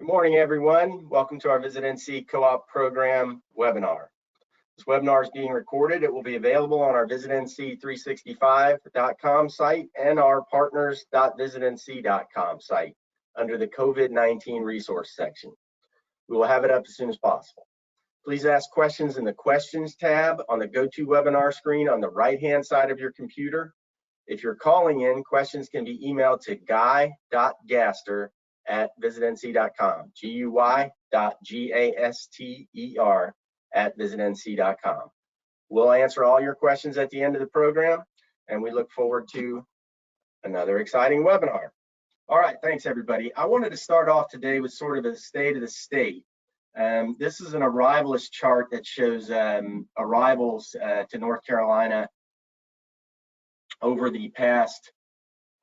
Good morning, everyone. Welcome to our Visit NC Co-op Program webinar. This webinar is being recorded. It will be available on our visitnc365.com site and our partners.visitnc.com site under the COVID-19 resource section. We will have it up as soon as possible. Please ask questions in the Questions tab on the GoToWebinar screen on the right-hand side of your computer. If you're calling in, questions can be emailed to guy.gaster@visitnc.com, guy.gaster@visitnc.com. We'll answer all your questions at the end of the program, and we look forward to another exciting webinar. All right, thanks everybody. I wanted to start off today with sort of a state of the state. This is an arrivalist chart that shows arrivals to North Carolina over the past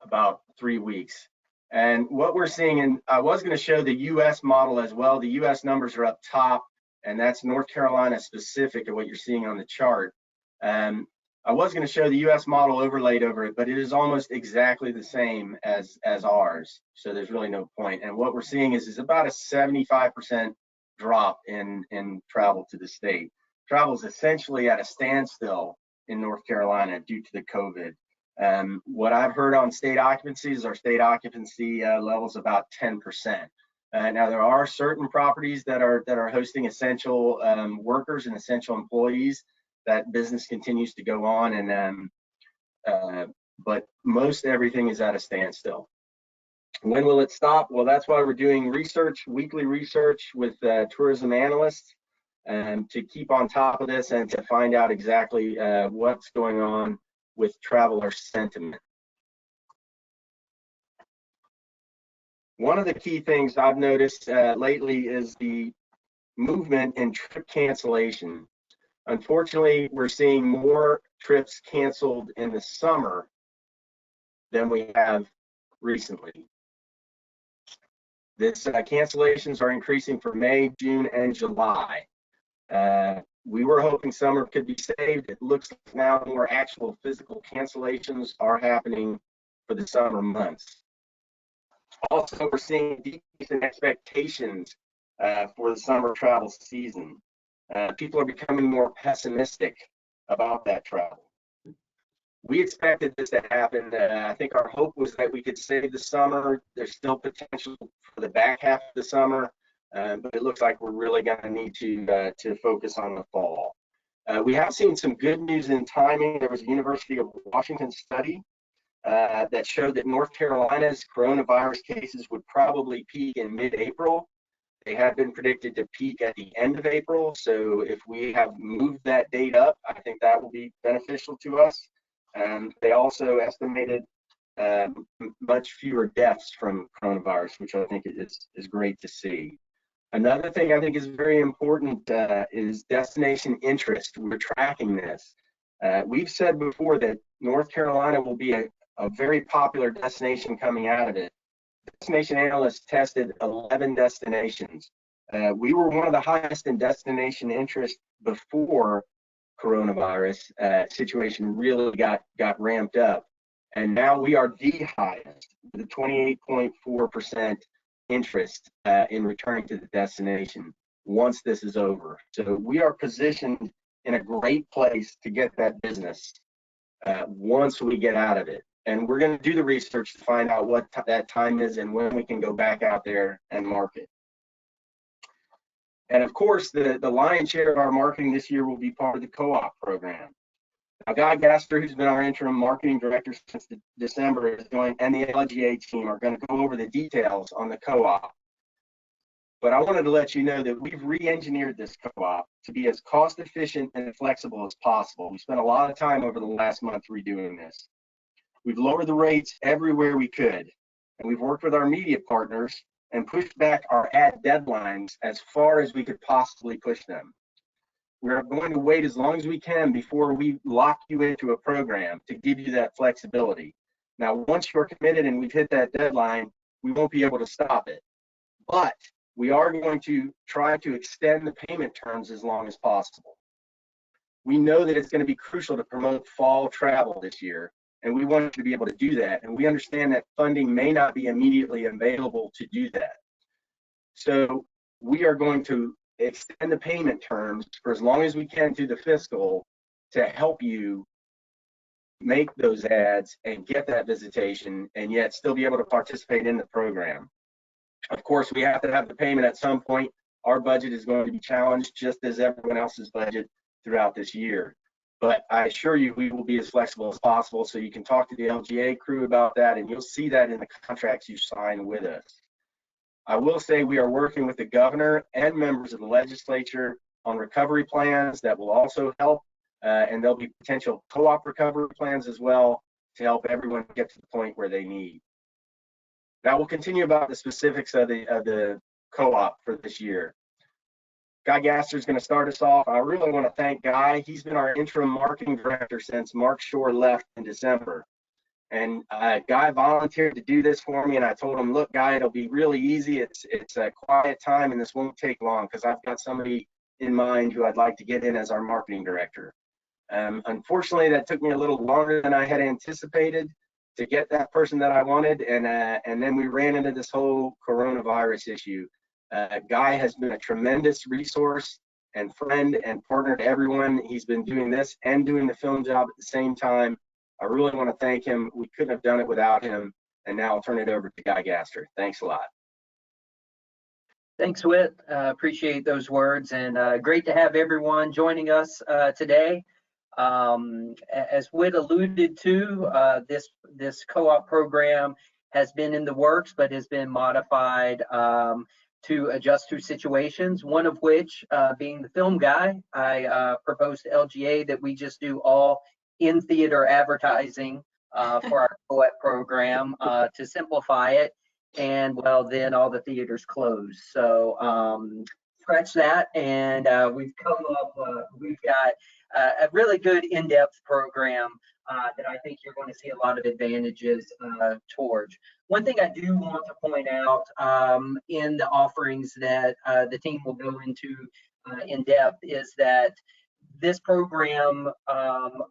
about 3 weeks. And what we're seeing, and I was going to show the US model as well. The US numbers are up top, and that's North Carolina specific to what you're seeing on the chart. I was going to show the US model overlaid over it, but it is almost exactly the same as ours. So there's really no point. And what we're seeing is about a 75% drop in travel to the state. Travel is essentially at a standstill in North Carolina due to the COVID. What I've heard on state occupancies, our state occupancy levels about 10%. Now there are certain properties that are hosting essential workers and essential employees. That business continues to go on, and but most everything is at a standstill. When will it stop? Well, that's why we're doing research, weekly research with tourism analysts, to keep on top of this and to find out exactly what's going on with traveler sentiment. One of the key things I've noticed lately is the movement in trip cancellation. Unfortunately, we're seeing more trips canceled in the summer than we have recently. This cancellations are increasing for May, June, and July. We were hoping summer could be saved. It looks like now more actual physical cancellations are happening for the summer months. Also, we're seeing a decrease in expectations for the summer travel season. People are becoming more pessimistic about that travel. We expected this to happen. I think our hope was that we could save the summer. There's still potential for the back half of the summer, but it looks like we're really going to need to focus on the fall. We have seen some good news in timing. There was a University of Washington study that showed that North Carolina's coronavirus cases would probably peak in mid-April. They have been predicted to peak at the end of April. So if we have moved that date up, I think that will be beneficial to us. They also estimated much fewer deaths from coronavirus, which I think is great to see. Another thing I think is very important is destination interest. We're tracking this. We've said before that North Carolina will be a very popular destination coming out of it. Destination analysts tested 11 destinations. We were one of the highest in destination interest before coronavirus situation really got ramped up, and now we are the highest with a 28.4% interest in returning to the destination once this is over. So we are positioned in a great place to get that business once we get out of it. And we're going to do the research to find out what that time is and when we can go back out there and market. And of course, the lion's share of our marketing this year will be part of the co-op program. Now, Guy Gaster, who's been our interim marketing director since December, is going, and the LGA team are going to go over the details on the co-op. But I wanted to let you know that we've re-engineered this co-op to be as cost efficient and flexible as possible. We spent a lot of time over the last month redoing this. We've lowered the rates everywhere we could, and we've worked with our media partners and pushed back our ad deadlines as far as we could possibly push them. We're going to wait as long as we can before we lock you into a program to give you that flexibility. Now, once you're committed and we've hit that deadline, we won't be able to stop it. But we are going to try to extend the payment terms as long as possible. We know that it's going to be crucial to promote fall travel this year, and we want to be able to do that. And we understand that funding may not be immediately available to do that. So we are going to extend the payment terms for as long as we can through the fiscal to help you make those ads and get that visitation and yet still be able to participate in the program. Of course, we have to have the payment at some point. Our budget is going to be challenged just as everyone else's budget throughout this year. But I assure you, we will be as flexible as possible, so you can talk to the LGA crew about that, and you'll see that in the contracts you sign with us. I will say we are working with the governor and members of the legislature on recovery plans that will also help, and there'll be potential co-op recovery plans as well to help everyone get to the point where they need. Now we'll continue about the specifics of the co-op for this year. Guy Gaster is going to start us off. I really want to thank Guy. He's been our interim marketing director since Mark Shore left in December. And Guy volunteered to do this for me, and I told him, look, Guy, it'll be really easy. It's a quiet time, and this won't take long because I've got somebody in mind who I'd like to get in as our marketing director. Unfortunately, that took me a little longer than I had anticipated to get that person that I wanted, and then we ran into this whole coronavirus issue. Guy has been a tremendous resource and friend and partner to everyone. He's been doing this and doing the film job at the same time. I really want to thank him. We couldn't have done it without him. And now I'll turn it over to Guy Gaster. Thanks a lot. Thanks, Whit. Appreciate those words, and great to have everyone joining us today. As Whit alluded to, this co-op program has been in the works, but has been modified to adjust to situations, one of which being the film guy. I proposed to LGA that we just do all in-theater advertising for our co-op program to simplify it, and well, then all the theaters close. So scratch that, and we've come up, we've got a really good in-depth program that I think you're going to see a lot of advantages towards. One thing I do want to point out in the offerings that the team will go into in depth is that this program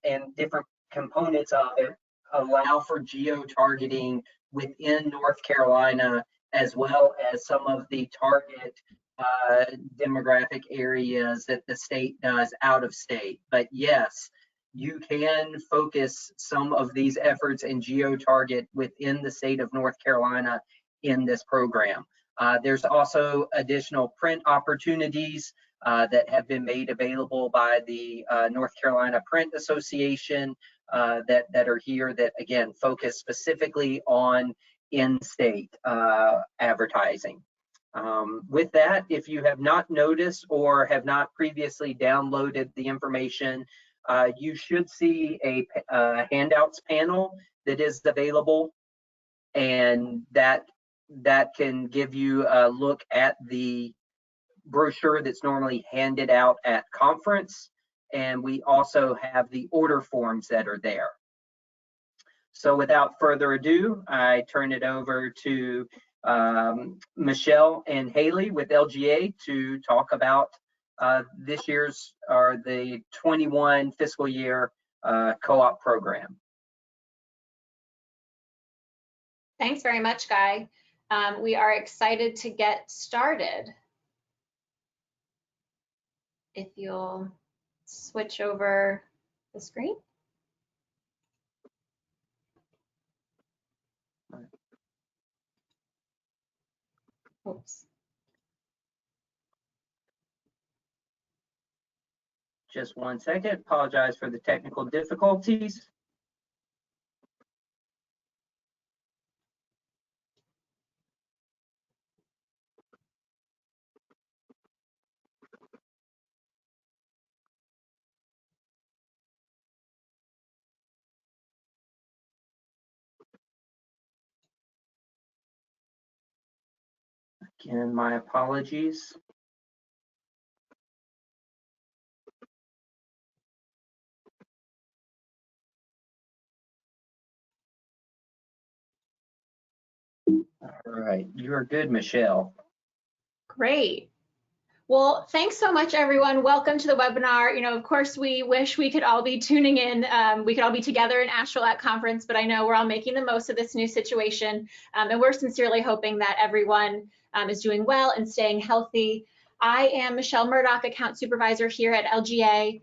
and different components of it allow for geo-targeting within North Carolina, as well as some of the target demographic areas that the state does out of state. But yes, you can focus some of these efforts and geo-target within the state of North Carolina in this program. There's also additional print opportunities that have been made available by the North Carolina Print Association that are here that, again, focus specifically on in-state advertising. With that, if you have not noticed or have not previously downloaded the information, you should see a handouts panel that is available, and that can give you a look at the brochure that's normally handed out at conference, and we also have the order forms that are there. So without further ado, I turn it over to Michelle and Hailey with LGA to talk about this year's or the 21 fiscal year co-op program. Thanks very much, Guy. We are excited to get started. If you'll switch over the screen. Oops. Just one second. Apologize for the technical difficulties. Again, my apologies. All right, you are good, Michelle. Great. Well, thanks so much, everyone. Welcome to the webinar. You know, of course, we wish we could all be tuning in. We could all be together in Asheville at conference, but I know we're all making the most of this new situation. And we're sincerely hoping that everyone is doing well and staying healthy. I am Michelle Murdoch, Account Supervisor here at LGA.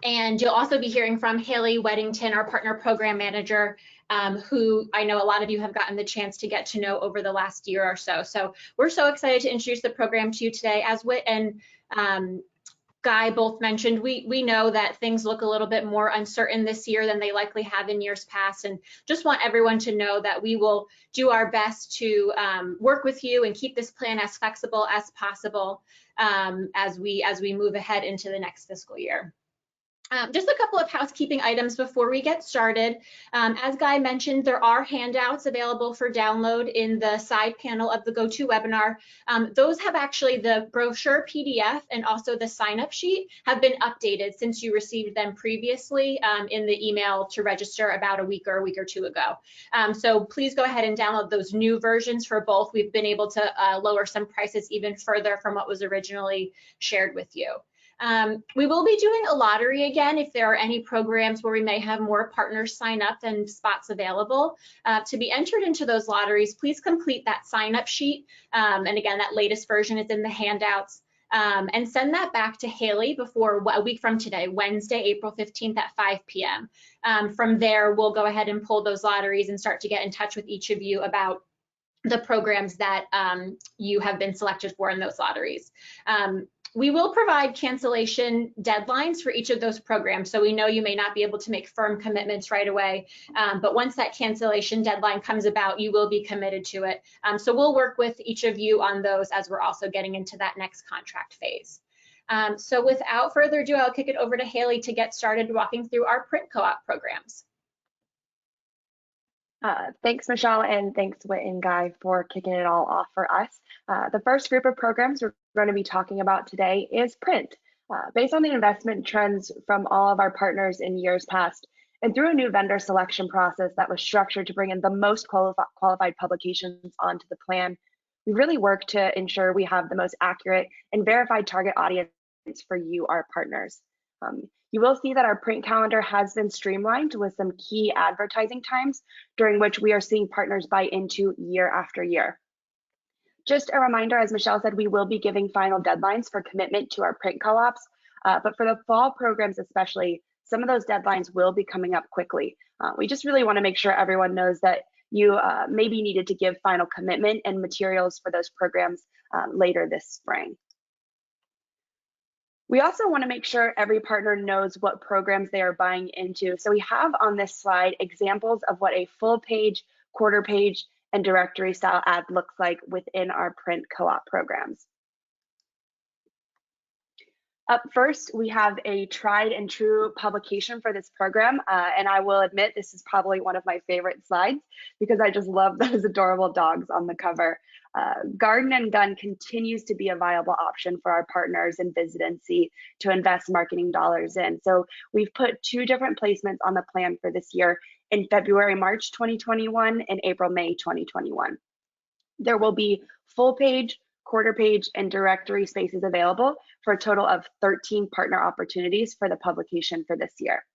And you'll also be hearing from Hailey Weddington, our Partner Program Manager, who I know a lot of you have gotten the chance to get to know over the last year or so. So we're so excited to introduce the program to you today. As Whit and Guy both mentioned, we know that things look a little bit more uncertain this year than they likely have in years past, and just want everyone to know that we will do our best to work with you and keep this plan as flexible as possible as we move ahead into the next fiscal year. Just a couple of housekeeping items before we get started. As Guy mentioned, there are handouts available for download in the side panel of the GoToWebinar. Those have actually the brochure PDF and also the sign-up sheet have been updated since you received them previously in the email to register about a week or two ago. So please go ahead and download those new versions for both. We've been able to lower some prices even further from what was originally shared with you. We will be doing a lottery again if there are any programs where we may have more partners sign up than spots available. To be entered into those lotteries, please complete that sign-up sheet. And again, that latest version is in the handouts. And send that back to Hailey before a week from today, Wednesday, April 15th at 5 p.m. From there, we'll go ahead and pull those lotteries and start to get in touch with each of you about the programs that you have been selected for in those lotteries. We will provide cancellation deadlines for each of those programs. So we know you may not be able to make firm commitments right away, but once that cancellation deadline comes about, you will be committed to it. So we'll work with each of you on those as we're also getting into that next contract phase. So without further ado, I'll kick it over to Hailey to get started walking through our print co-op programs. Thanks, Michelle, and thanks, Whit and Guy, for kicking it all off for us. The first group of programs we're going to be talking about today is print. Based on the investment trends from all of our partners in years past, and through a new vendor selection process that was structured to bring in the most qualified publications onto the plan, we really worked to ensure we have the most accurate and verified target audience for you, our partners. You will see that our print calendar has been streamlined with some key advertising times during which we are seeing partners buy into year after year. Just a reminder, as Michelle said, we will be giving final deadlines for commitment to our print co-ops, but for the fall programs especially, some of those deadlines will be coming up quickly. We just really want to make sure everyone knows that you may be needed to give final commitment and materials for those programs later this spring. We also want to make sure every partner knows what programs they are buying into. So we have on this slide examples of what a full page, quarter page, and directory style ad looks like within our print co-op programs. Up first, we have a tried and true publication for this program. And I will admit, this is probably one of my favorite slides because I just love those adorable dogs on the cover. Garden and Gun continues to be a viable option for our partners in Visitancy to invest marketing dollars in. So we've put two different placements on the plan for this year in February, March 2021 and April, May 2021. There will be full page, quarter page, and directory spaces available for a total of 13 partner opportunities for the publication for this year.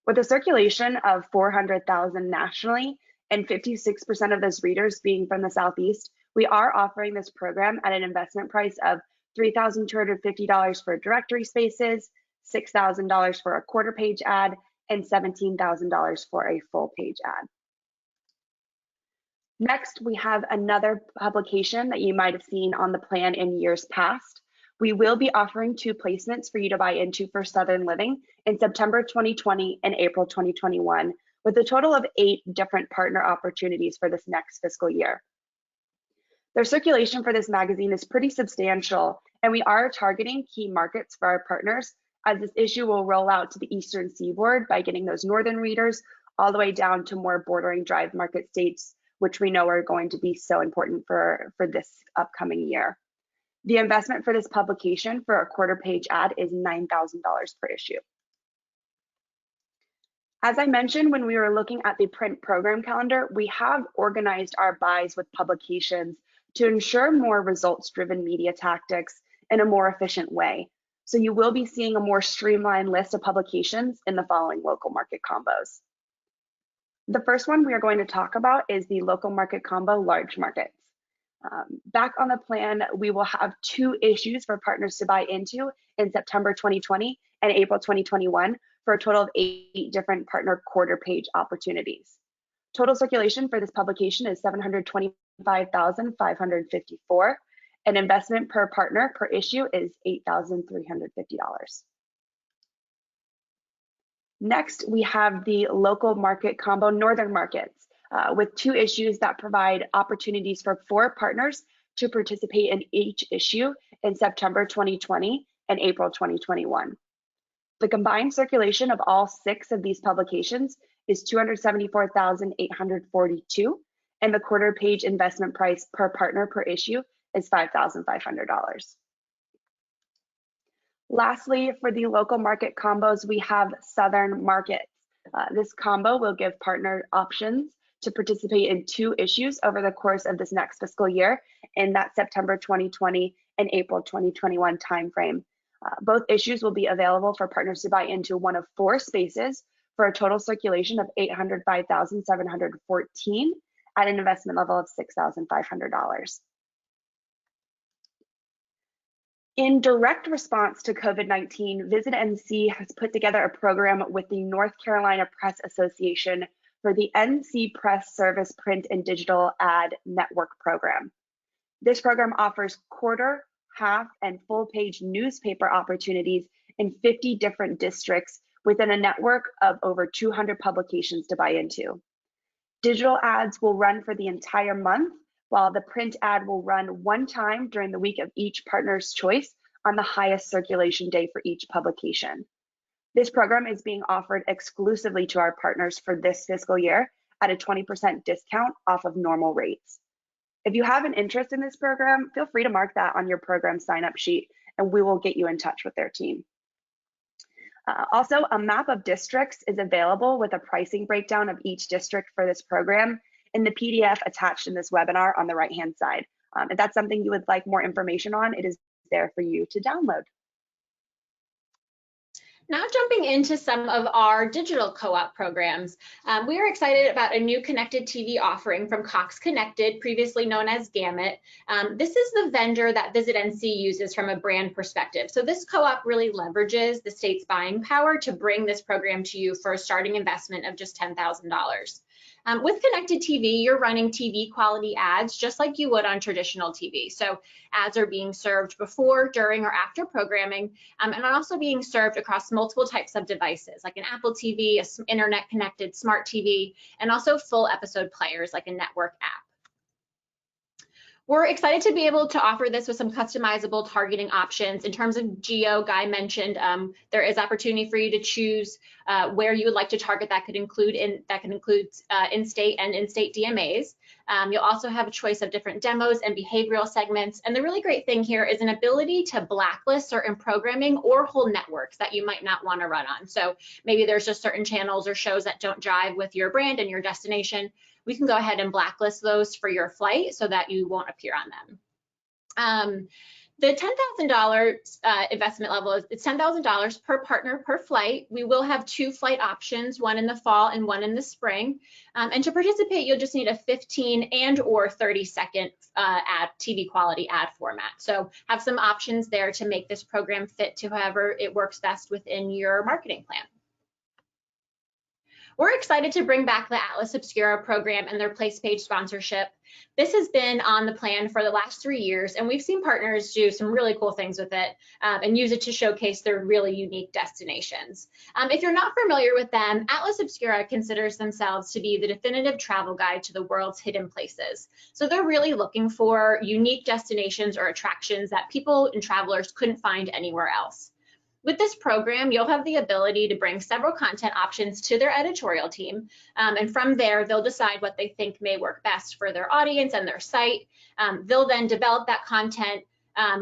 With a circulation of 400,000 nationally and 56% of those readers being from the Southeast, we are offering this program at an investment price of $3,250 for directory spaces, $6,000 for a quarter page ad, and $17,000 for a full page ad. Next, we have another publication that you might have seen on the plan in years past. We will be offering two placements for you to buy into for Southern Living in September 2020 and April 2021, with a total of 8 different partner opportunities for this next fiscal year. Their circulation for this magazine is pretty substantial, and we are targeting key markets for our partners as this issue will roll out to the Eastern Seaboard by getting those northern readers all the way down to more bordering drive market states, which we know are going to be so important for this upcoming year. The investment for this publication for a quarter page ad is $9,000 per issue. As I mentioned, when we were looking at the print program calendar, we have organized our buys with publications to ensure more results-driven media tactics in a more efficient way. So you will be seeing a more streamlined list of publications in the following local market combos. The first one we are going to talk about is the local market combo large markets. Back on the plan, we will have 2 issues for partners to buy into in September 2020 and April 2021 for a total of 8 different partner quarter page opportunities. Total circulation for this publication is 725,554, and investment per partner per issue is $8,350. Next, we have the local market combo northern markets with 2 issues that provide opportunities for 4 partners to participate in each issue in September 2020 and April 2021. The combined circulation of all 6 of these publications is 274,842, and the quarter page investment price per partner per issue is $5,500. Lastly, for the local market combos, we have southern markets. This combo will give partner options to participate in 2 issues over the course of this next fiscal year in that September 2020 and April 2021 timeframe. Both issues will be available for partners to buy into one of 4 spaces for a total circulation of 805,714 at an investment level of $6,500. In direct response to COVID-19, Visit NC has put together a program with the North Carolina Press Association for the NC Press Service Print and Digital Ad Network Program. This program offers quarter, half, and full page newspaper opportunities in 50 different districts within a network of over 200 publications to buy into. Digital ads will run for the entire month, while the print ad will run 1 time during the week of each partner's choice on the highest circulation day for each publication. This program is being offered exclusively to our partners for this fiscal year at a 20% discount off of normal rates. If you have an interest in this program, feel free to mark that on your program sign-up sheet, and we will get you in touch with their team. Also, a map of districts is available with a pricing breakdown of each district for this program in the PDF attached in this webinar on the right-hand side. If that's something you would like more information on, it is there for you to download. Now jumping into some of our digital co-op programs, we are excited about a new connected TV offering from Cox Connected, previously known as Gamut. This is the vendor that Visit NC uses from a brand perspective. So this co-op really leverages the state's buying power to bring this program to you for a starting investment of just $10,000. With connected TV, you're running TV quality ads just like you would on traditional TV. So ads are being served before, during, or after programming, and are also being served across multiple types of devices, like an Apple TV, an internet-connected smart TV, and also full episode players like a network app. We're excited to be able to offer this with some customizable targeting options. In terms of geo, Guy mentioned there is opportunity for you to choose where you would like to target. That could include in-state and in-state DMAs. You'll also have a choice of different demos and behavioral segments. And the really great thing here is an ability to blacklist certain programming or whole networks that you might not want to run on. So maybe there's just certain channels or shows that don't jive with your brand and your destination. We can go ahead and blacklist those for your flight so that you won't appear on them. The $10,000 investment level is $10,000 per partner per flight. We will have 2 flight options, one in the fall and one in the spring. And to participate, you'll just need a 15 and or 30-second TV quality ad format. So have some options there to make this program fit to however it works best within your marketing plan. We're excited to bring back the Atlas Obscura program and their place page sponsorship. This has been on the plan for the last 3 years, and we've seen partners do some really cool things with it and use it to showcase their really unique destinations. If you're not familiar with them, Atlas Obscura considers themselves to be the definitive travel guide to the world's hidden places. So they're really looking for unique destinations or attractions that people and travelers couldn't find anywhere else. With this program, you'll have the ability to bring several content options to their editorial team, and from there, they'll decide what they think may work best for their audience and their site. They'll then develop that content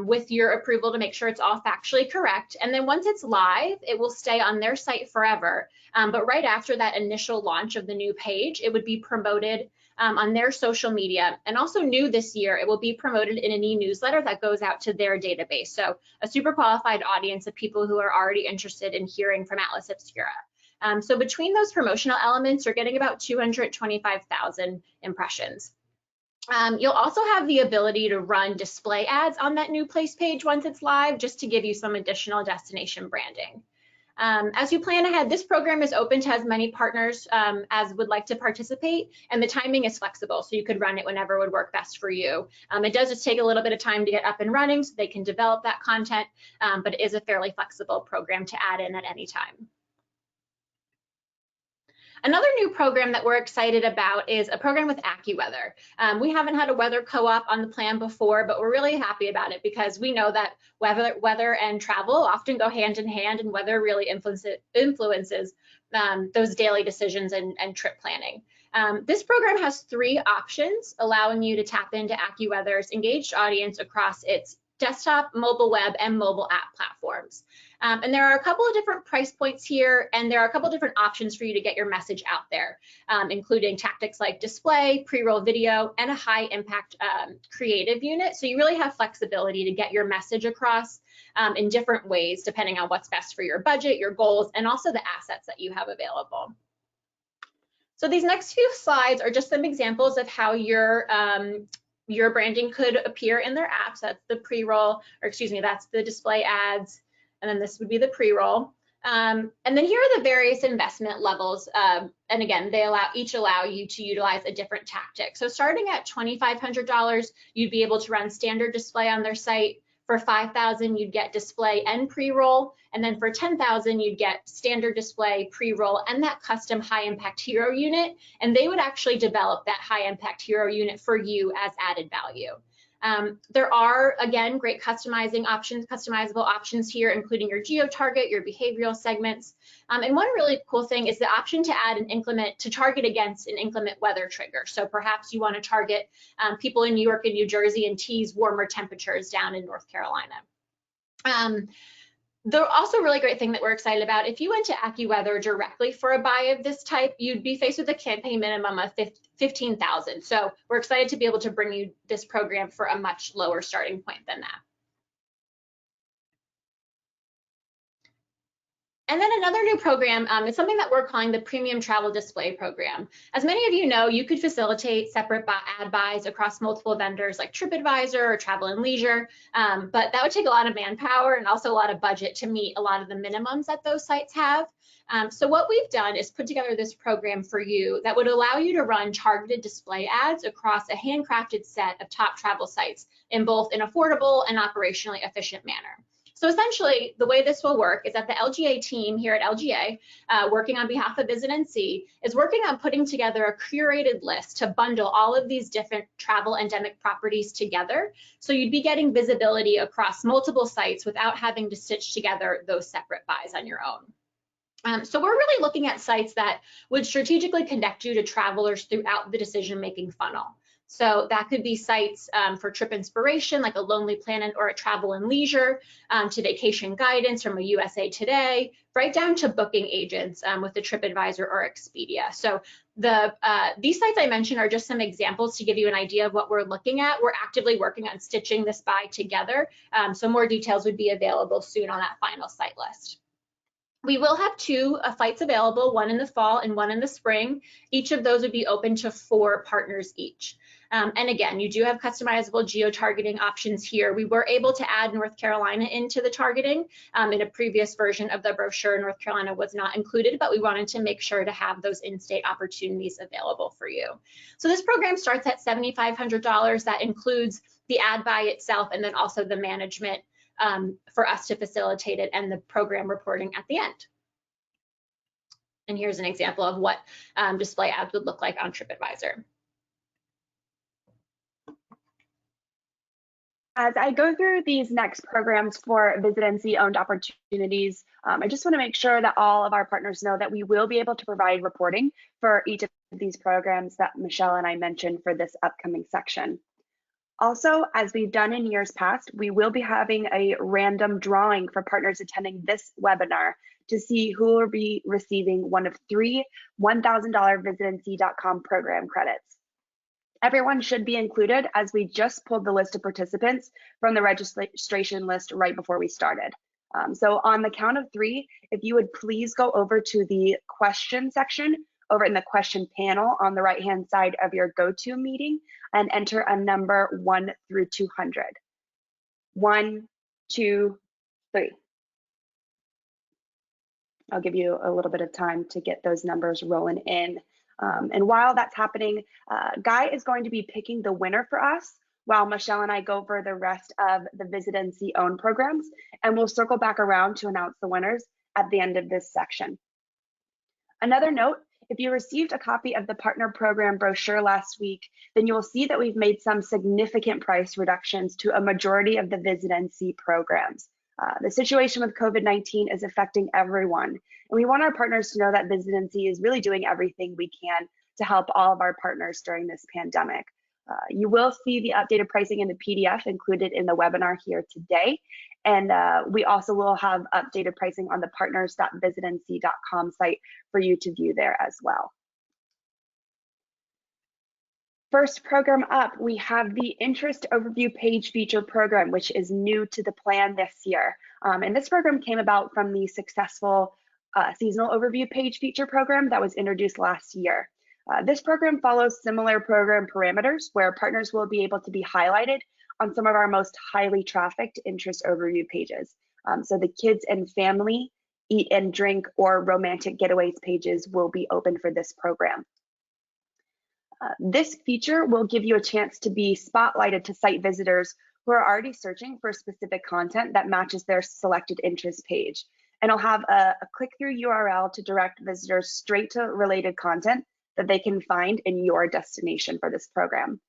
with your approval to make sure it's all factually correct. And then once it's live, it will stay on their site forever. But right after that initial launch of the new page, it would be promoted on their social media. And also new this year, it will be promoted in an e-newsletter that goes out to their database. So a super qualified audience of people who are already interested in hearing from Atlas Obscura. So between those promotional elements, you're getting about 225,000 impressions. You'll also have the ability to run display ads on that new place page once it's live, just to give you some additional destination branding. As you plan ahead, this program is open to as many partners as would like to participate, and the timing is flexible, so you could run it whenever would work best for you. It does just take a little bit of time to get up and running so they can develop that content, but it is a fairly flexible program to add in at any time. Another new program that we're excited about is a program with AccuWeather. We haven't had a weather co-op on the plan before, but we're really happy about it because we know that weather and travel often go hand in hand, and weather really influences those daily decisions and trip planning. This program has 3 options, allowing you to tap into AccuWeather's engaged audience across its desktop, mobile web, and mobile app platforms. And there are a couple of different price points here, and there are a couple of different options for you to get your message out there, including tactics like display, pre-roll video, and a high impact creative unit. So you really have flexibility to get your message across in different ways, depending on what's best for your budget, your goals, and also the assets that you have available. So these next few slides are just some examples of how your branding could appear in their apps. That's the pre-roll, or excuse me, that's the display ads, and then this would be the pre-roll. And then here are the various investment levels. And again, they each allow you to utilize a different tactic. So starting at $2,500, you'd be able to run standard display on their site. For $5,000, you'd get display and pre-roll. And then for $10,000, you'd get standard display, pre-roll, and that custom high impact hero unit. And they would actually develop that high impact hero unit for you as added value. There are, again, great customizable options here, including your geo-target, your behavioral segments. And one really cool thing is the option to add an inclement, to target against an inclement weather trigger. So perhaps you want to target people in New York and New Jersey and tease warmer temperatures down in North Carolina. The also really great thing that we're excited about, if you went to AccuWeather directly for a buy of this type, you'd be faced with a campaign minimum of $15,000. So we're excited to be able to bring you this program for a much lower starting point than that. And then another new program is something that we're calling the Premium Travel Display Program. As many of you know, you could facilitate separate ad buys across multiple vendors like TripAdvisor or Travel and Leisure, but that would take a lot of manpower and also a lot of budget to meet a lot of the minimums that those sites have. So what we've done is put together this program for you that would allow you to run targeted display ads across a handcrafted set of top travel sites in both an affordable and operationally efficient manner. So essentially, the way this will work is that the LGA team here at LGA, working on behalf of FilmNC, is working on putting together a curated list to bundle all of these different travel endemic properties together. So you'd be getting visibility across multiple sites without having to stitch together those separate buys on your own. So we're really looking at sites that would strategically connect you to travelers throughout the decision-making funnel. So that could be sites for trip inspiration, like a Lonely Planet or a Travel and Leisure, to vacation guidance from a USA Today, right down to booking agents with the TripAdvisor or Expedia. So these sites I mentioned are just some examples to give you an idea of what we're looking at. We're actively working on stitching this buy together, so more details would be available soon on that final site list. We will have 2 flights available, one in the fall and one in the spring. Each of those would be open to 4 partners each. And again, you do have customizable geo-targeting options here. We were able to add North Carolina into the targeting. In a previous version of the brochure, North Carolina was not included, but we wanted to make sure to have those in-state opportunities available for you. So this program starts at $7,500. That includes the ad buy itself and then also the management for us to facilitate it and the program reporting at the end. And here's an example of what display ads would look like on TripAdvisor. As I go through these next programs for FilmNC owned opportunities, I just want to make sure that all of our partners know that we will be able to provide reporting for each of these programs that Michelle and I mentioned for this upcoming section. Also, as we've done in years past, we will be having a random drawing for partners attending this webinar to see who will be receiving one of 3 $1,000 VisitNC.com program credits. Everyone should be included, as we just pulled the list of participants from the registration list right before we started. So on the count of 3, if you would please go over to the question section over in the question panel on the right-hand side of your GoToMeeting and enter a number 1 through 200. 1, 2, 3. I'll give you a little bit of time to get those numbers rolling in. And while that's happening, Guy is going to be picking the winner for us while Michelle and I go over the rest of the VisitNC own programs, and we'll circle back around to announce the winners at the end of this section. Another note, if you received a copy of the partner program brochure last week, then you will see that we've made some significant price reductions to a majority of the VisitNC programs. The situation with COVID-19 is affecting everyone, and we want our partners to know that VisitNC is really doing everything we can to help all of our partners during this pandemic. You will see the updated pricing in the PDF included in the webinar here today, and we also will have updated pricing on the partners.visitnc.com site for you to view there as well. First program up, we have the Interest Overview Page Feature Program, which is new to the plan this year. And this program came about from the successful Seasonal Overview Page Feature Program that was introduced last year. This program follows similar program parameters where partners will be able to be highlighted on some of our most highly trafficked interest overview pages. So the kids and family, eat and drink, or romantic getaways pages will be open for this program. This feature will give you a chance to be spotlighted to site visitors who are already searching for specific content that matches their selected interest page. And it'll have a click-through URL to direct visitors straight to related content that they can find in your destination for this program.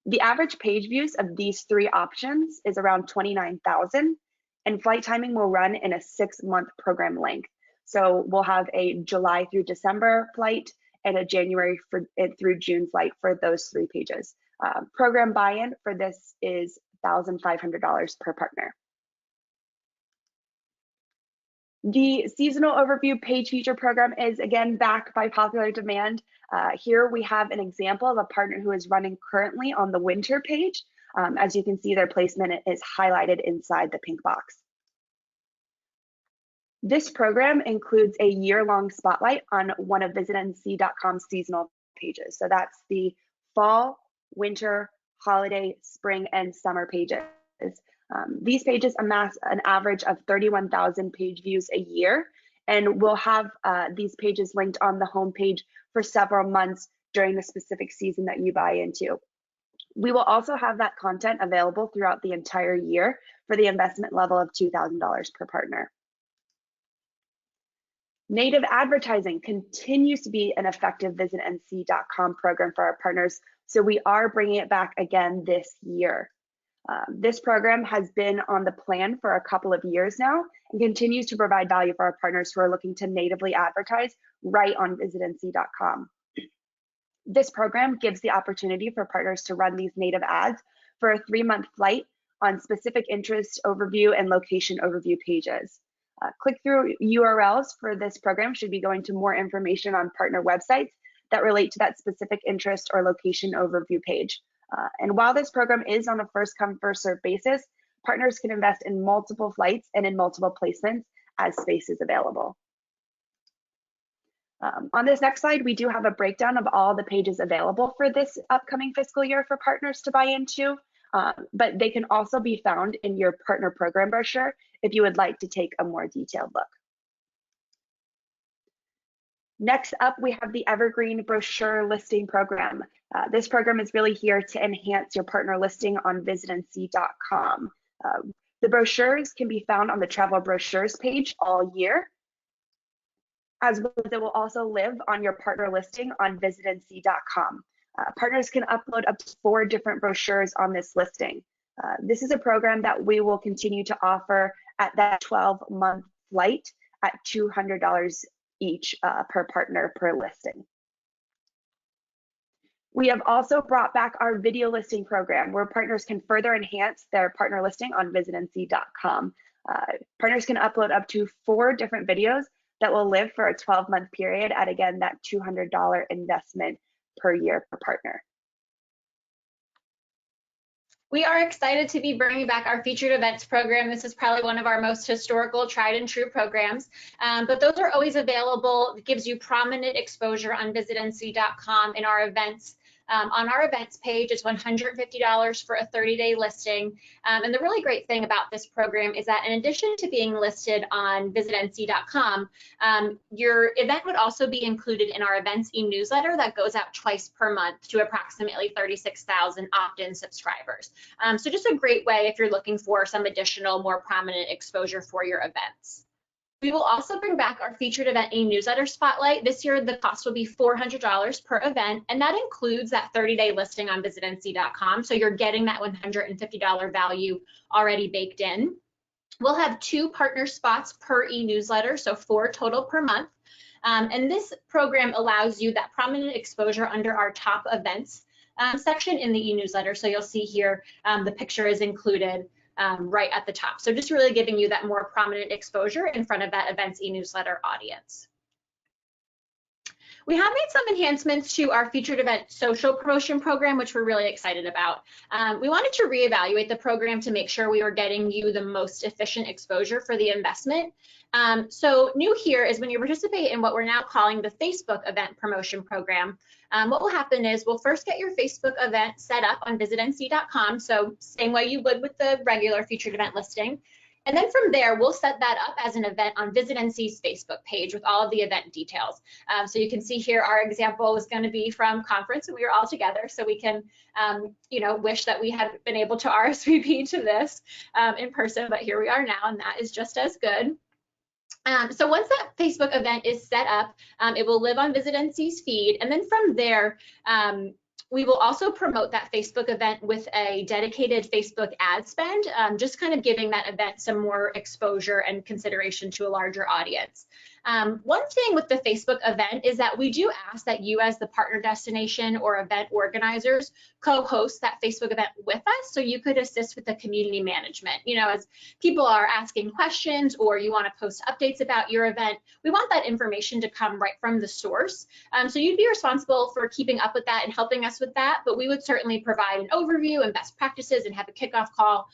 The average page views of these 3 options is around 29,000, and flight timing will run in a 6-month program length. So we'll have a July through December flight and a January through June flight for those 3 pages. Program buy-in for this is $1,500 per partner. The Seasonal Overview Page Feature Program is again back by popular demand. Here we have an example of a partner who is running currently on the winter page. As you can see, their placement is highlighted inside the pink box. This program includes a year-long spotlight on one of VisitNC.com's seasonal pages. So that's the fall, winter, holiday, spring, and summer pages. These pages amass an average of 31,000 page views a year, and we'll have these pages linked on the homepage for several months during the specific season that you buy into. We will also have that content available throughout the entire year for the investment level of $2,000 per partner. Native advertising continues to be an effective VisitNC.com program for our partners, so we are bringing it back again this year. This program has been on the plan for a couple of years now and continues to provide value for our partners who are looking to natively advertise right on VisitNC.com. This program gives the opportunity for partners to run these native ads for a 3-month flight on specific interest overview and location overview pages. Click-through URLs for this program should be going to more information on partner websites that relate to that specific interest or location overview page. And while this program is on a first-come, first-served basis, partners can invest in multiple flights and in multiple placements as space is available. On this next slide, we do have a breakdown of all the pages available for this upcoming fiscal year for partners to buy into, but they can also be found in your partner program brochure if you would like to take a more detailed look. Next up, we have the Evergreen Brochure Listing Program. This program is really here to enhance your partner listing on VisitNC.com. The brochures can be found on the Travel Brochures page all year, as well as it will also live on your partner listing on VisitNC.com. Partners can upload up to 4 different brochures on this listing. This is a program that we will continue to offer at that 12-month flight at $200 each per partner per listing. We have also brought back our video listing program where partners can further enhance their partner listing on visitnc.com. Partners can upload up to 4 different videos that will live for a 12-month period at, again, that $200 investment per year per partner. We are excited to be bringing back our featured events program. This is probably one of our most historical, tried and true programs, but those are always available. It gives you prominent exposure on visitnc.com in our events. On our events page, it's $150 for a 30-day listing. And the really great thing about this program is that in addition to being listed on visitnc.com, your event would also be included in our events e-newsletter that goes out twice per month to approximately 36,000 opt-in subscribers. So just a great way if you're looking for some additional, more prominent exposure for your events. We will also bring back our featured event e-newsletter spotlight. This year, the cost will be $400 per event, and that includes that 30-day listing on visitnc.com. So you're getting that $150 value already baked in. We'll have 2 partner spots per e-newsletter, so 4 total per month. And this program allows you that prominent exposure under our top events section in the e-newsletter. So you'll see here the picture is included right at the top. So just really giving you that more prominent exposure in front of that events e-newsletter audience. We have made some enhancements to our featured event social promotion program, which we're really excited about. We wanted to reevaluate the program to make sure we were getting you the most efficient exposure for the investment. So new here is when you participate in what we're now calling the Facebook event promotion program, what will happen is we'll first get your Facebook event set up on visitnc.com. So same way you would with the regular featured event listing. And then from there, we'll set that up as an event on VisitNC's Facebook page with all of the event details. So you can see here, our example was going to be from conference, and we were all together. So we can, wish that we had been able to RSVP to this in person, but here we are now, and that is just as good. So once that Facebook event is set up, it will live on VisitNC's feed. And then from there, we will also promote that Facebook event with a dedicated Facebook ad spend, just kind of giving that event some more exposure and consideration to a larger audience. One thing with the Facebook event is that we do ask that you as the partner destination or event organizers co-host that Facebook event with us so you could assist with the community management. As people are asking questions or you want to post updates about your event, we want that information to come right from the source. So you'd be responsible for keeping up with that and helping us with that, but we would certainly provide an overview and best practices and have a kickoff call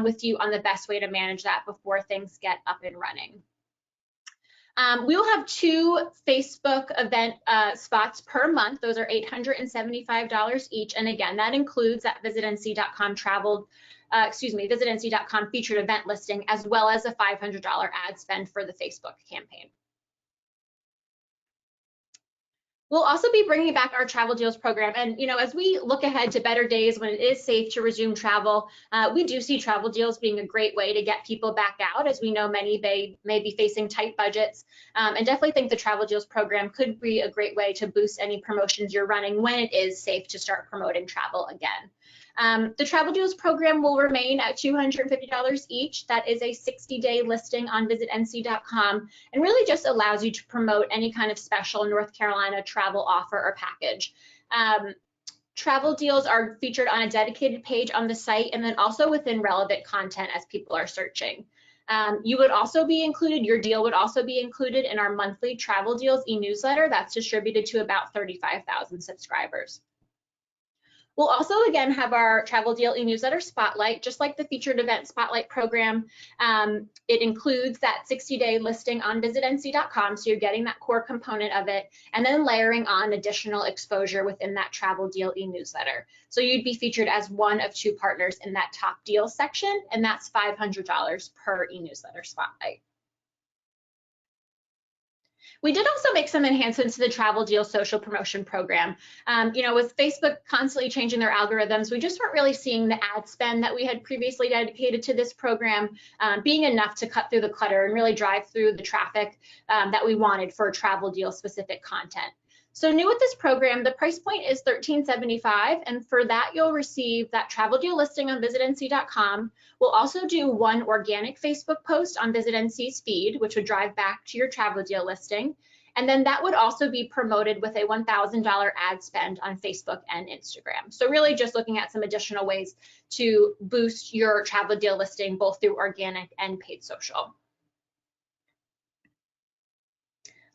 with you on the best way to manage that before things get up and running. We will have 2 Facebook event spots per month. Those are $875 each. And again, that includes that visitnc.com visitnc.com featured event listing, as well as a $500 ad spend for the Facebook campaign. We'll also be bringing back our travel deals program. And, as we look ahead to better days when it is safe to resume travel, we do see travel deals being a great way to get people back out, as we know many may be facing tight budgets, and definitely think the travel deals program could be a great way to boost any promotions you're running when it is safe to start promoting travel again. The travel deals program will remain at $250 each. That is a 60-day listing on visitnc.com and really just allows you to promote any kind of special North Carolina travel offer or package. Travel deals are featured on a dedicated page on the site and then also within relevant content as people are searching. You would also be included, your deal would also be included in our monthly travel deals e-newsletter that's distributed to about 35,000 subscribers. We'll also, again, have our travel deal e-newsletter spotlight, just like the featured event spotlight program. It includes that 60-day listing on visitnc.com, so you're getting that core component of it, and then layering on additional exposure within that travel deal e-newsletter. So you'd be featured as one of 2 partners in that top deal section, and that's $500 per e-newsletter spotlight. We did also make some enhancements to the travel deal social promotion program. With Facebook constantly changing their algorithms, we just weren't really seeing the ad spend that we had previously dedicated to this program being enough to cut through the clutter and really drive through the traffic that we wanted for travel deal specific content. So new with this program, the price point is $13.75, and for that you'll receive that travel deal listing on visitnc.com. We'll also do one organic Facebook post on VisitNC's feed, which would drive back to your travel deal listing. And then that would also be promoted with a $1,000 ad spend on Facebook and Instagram. So really just looking at some additional ways to boost your travel deal listing, both through organic and paid social.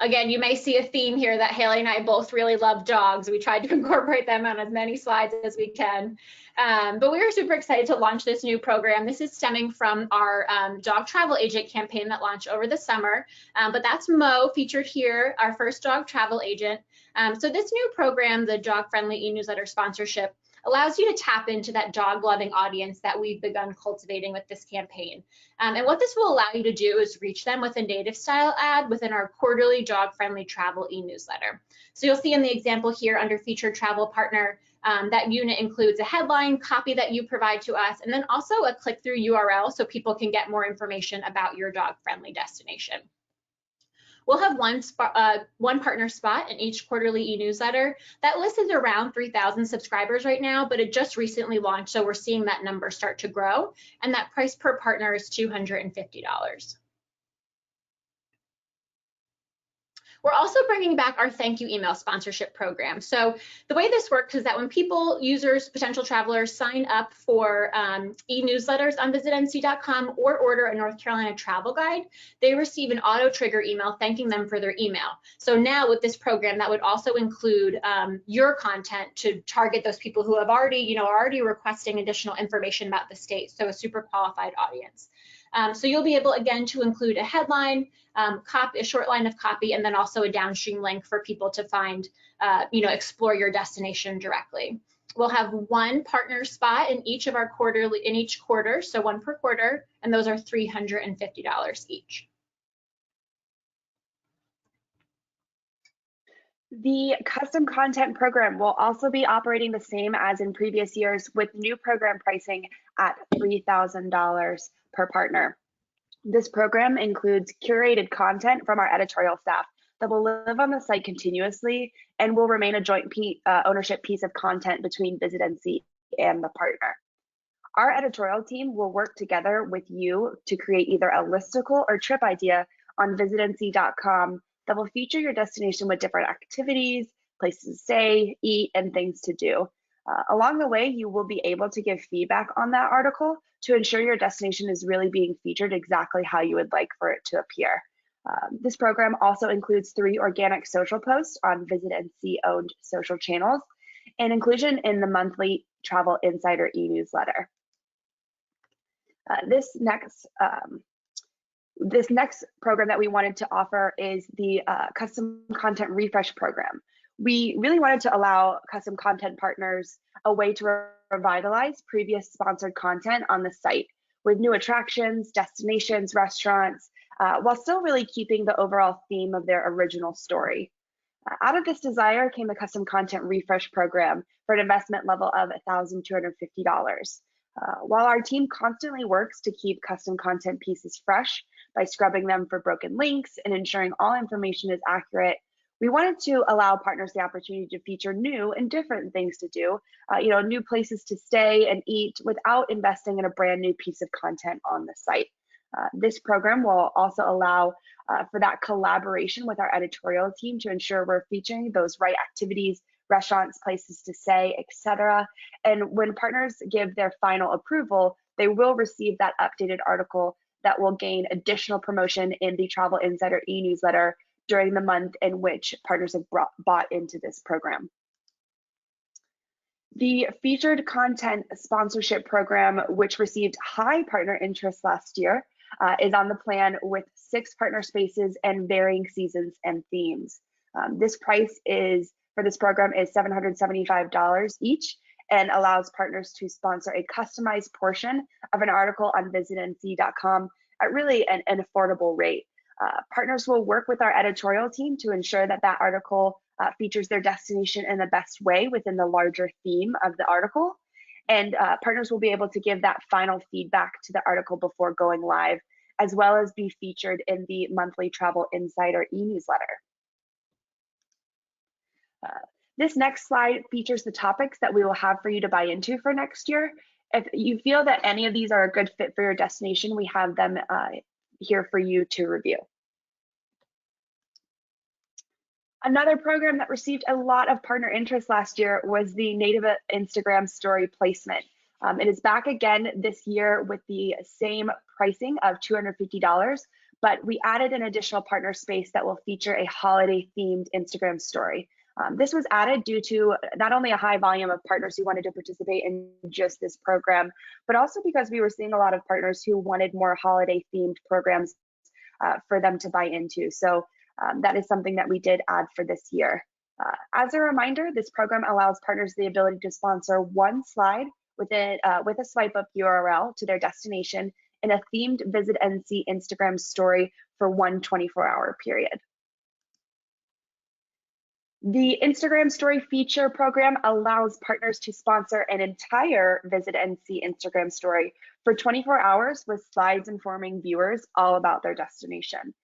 Again, you may see a theme here that Hailey and I both really love dogs. We tried to incorporate them on as many slides as we can. But we were super excited to launch this new program. This is stemming from our dog travel agent campaign that launched over the summer. But that's Mo featured here, our first dog travel agent. So this new program, the Dog Friendly e-newsletter sponsorship, allows you to tap into that dog loving audience that we've begun cultivating with this campaign. And what this will allow you to do is reach them with a native style ad within our quarterly dog friendly travel e-newsletter. So you'll see in the example here under featured travel partner, that unit includes a headline, copy that you provide to us, and then also a click through URL so people can get more information about your dog friendly destination. We'll have one partner spot in each quarterly e-newsletter. That list is around 3,000 subscribers right now, but it just recently launched, so we're seeing that number start to grow, and that price per partner is $250. We're also bringing back our thank you email sponsorship program. So the way this works is that when people, users, potential travelers sign up for e-newsletters on visitnc.com or order a North Carolina travel guide, they receive an auto trigger email thanking them for their email. So now with this program, that would also include your content to target those people who have already, are already requesting additional information about the state. So a super qualified audience. So you'll be able, again, to include a headline, a short line of copy, and then also a downstream link for people to find, explore your destination directly. We'll have one partner spot in each quarter, so one per quarter, and those are $350 each. The custom content program will also be operating the same as in previous years with new program pricing at $3,000 per partner. This program includes curated content from our editorial staff that will live on the site continuously and will remain a joint ownership piece of content between VisitNC and the partner. Our editorial team will work together with you to create either a listicle or trip idea on visitnc.com that will feature your destination with different activities, places to stay, eat, and things to do. Along the way, you will be able to give feedback on that article to ensure your destination is really being featured exactly how you would like for it to appear. This program also includes 3 organic social posts on VisitNC-owned social channels and inclusion in the monthly Travel Insider e-newsletter. This next program that we wanted to offer is the Custom Content Refresh program. We really wanted to allow custom content partners a way to revitalize previous sponsored content on the site with new attractions, destinations, restaurants, while still really keeping the overall theme of their original story. Out of this desire came the Custom Content Refresh program for an investment level of $1,250. While our team constantly works to keep custom content pieces fresh by scrubbing them for broken links and ensuring all information is accurate, we wanted to allow partners the opportunity to feature new and different things to do, new places to stay and eat without investing in a brand new piece of content on the site. This program will also allow for that collaboration with our editorial team to ensure we're featuring those right activities, restaurants, places to stay, etc. And when partners give their final approval, they will receive that updated article that will gain additional promotion in the Travel Insider e-newsletter during the month in which partners have bought into this program. The featured content sponsorship program, which received high partner interest last year, is on the plan with 6 partner spaces and varying seasons and themes. This price for this program is $775 each and allows partners to sponsor a customized portion of an article on visitnc.com at really an affordable rate. Partners will work with our editorial team to ensure that that article features their destination in the best way within the larger theme of the article. And partners will be able to give that final feedback to the article before going live, as well as be featured in the monthly Travel Insider e-newsletter. This next slide features the topics that we will have for you to buy into for next year. If you feel that any of these are a good fit for your destination, we have them here for you to review. Another program that received a lot of partner interest last year was the native Instagram story placement. It is back again this year with the same pricing of $250, but we added an additional partner space that will feature a holiday themed Instagram story. This was added due to not only a high volume of partners who wanted to participate in just this program, but also because we were seeing a lot of partners who wanted more holiday themed programs for them to buy into. So that is something that we did add for this year. As a reminder, this program allows partners the ability to sponsor one slide with a swipe up URL to their destination in a themed Visit NC Instagram story for one 24-hour period. The Instagram story feature program allows partners to sponsor an entire Visit NC Instagram story for 24 hours with slides informing viewers all about their destination.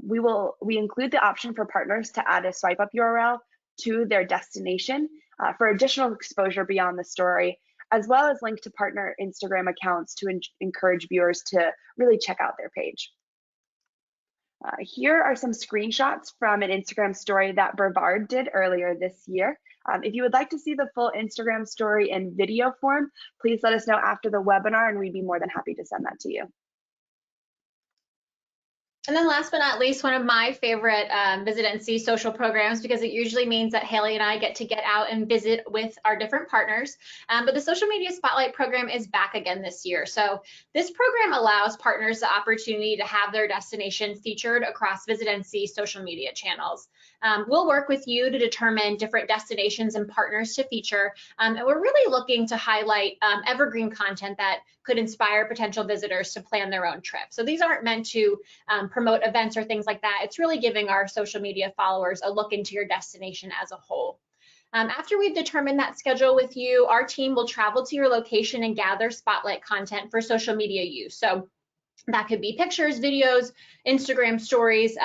We include the option for partners to add a swipe up URL to their destination for additional exposure beyond the story, as well as link to partner Instagram accounts to encourage viewers to really check out their page. Here are some screenshots from an Instagram story that Brevard did earlier this year. If you would like to see the full Instagram story in video form, please let us know after the webinar and we'd be more than happy to send that to you. And then last but not least, one of my favorite Visit NC social programs, because it usually means that Hailey and I get to get out and visit with our different partners. But the Social Media Spotlight program is back again this year. So this program allows partners the opportunity to have their destination featured across Visit NC social media channels. We'll work with you to determine different destinations and partners to feature. And we're really looking to highlight evergreen content that could inspire potential visitors to plan their own trip. So these aren't meant to promote events or things like that. It's really giving our social media followers a look into your destination as a whole. After we've determined that schedule with you, our team will travel to your location and gather spotlight content for social media use. So that could be pictures, videos, Instagram stories.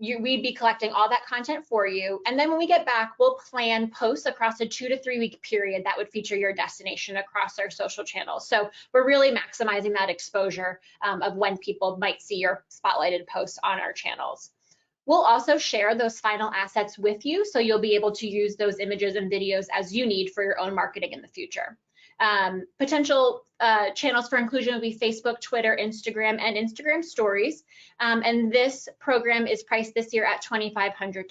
We'd be collecting all that content for you. And then when we get back, we'll plan posts across a 2 to 3 week period that would feature your destination across our social channels. So we're really maximizing that exposure of when people might see your spotlighted posts on our channels. We'll also share those final assets with you, so you'll be able to use those images and videos as you need for your own marketing in the future. Potential channels for inclusion will be Facebook, Twitter, Instagram, and Instagram stories. And this program is priced this year at $2,500,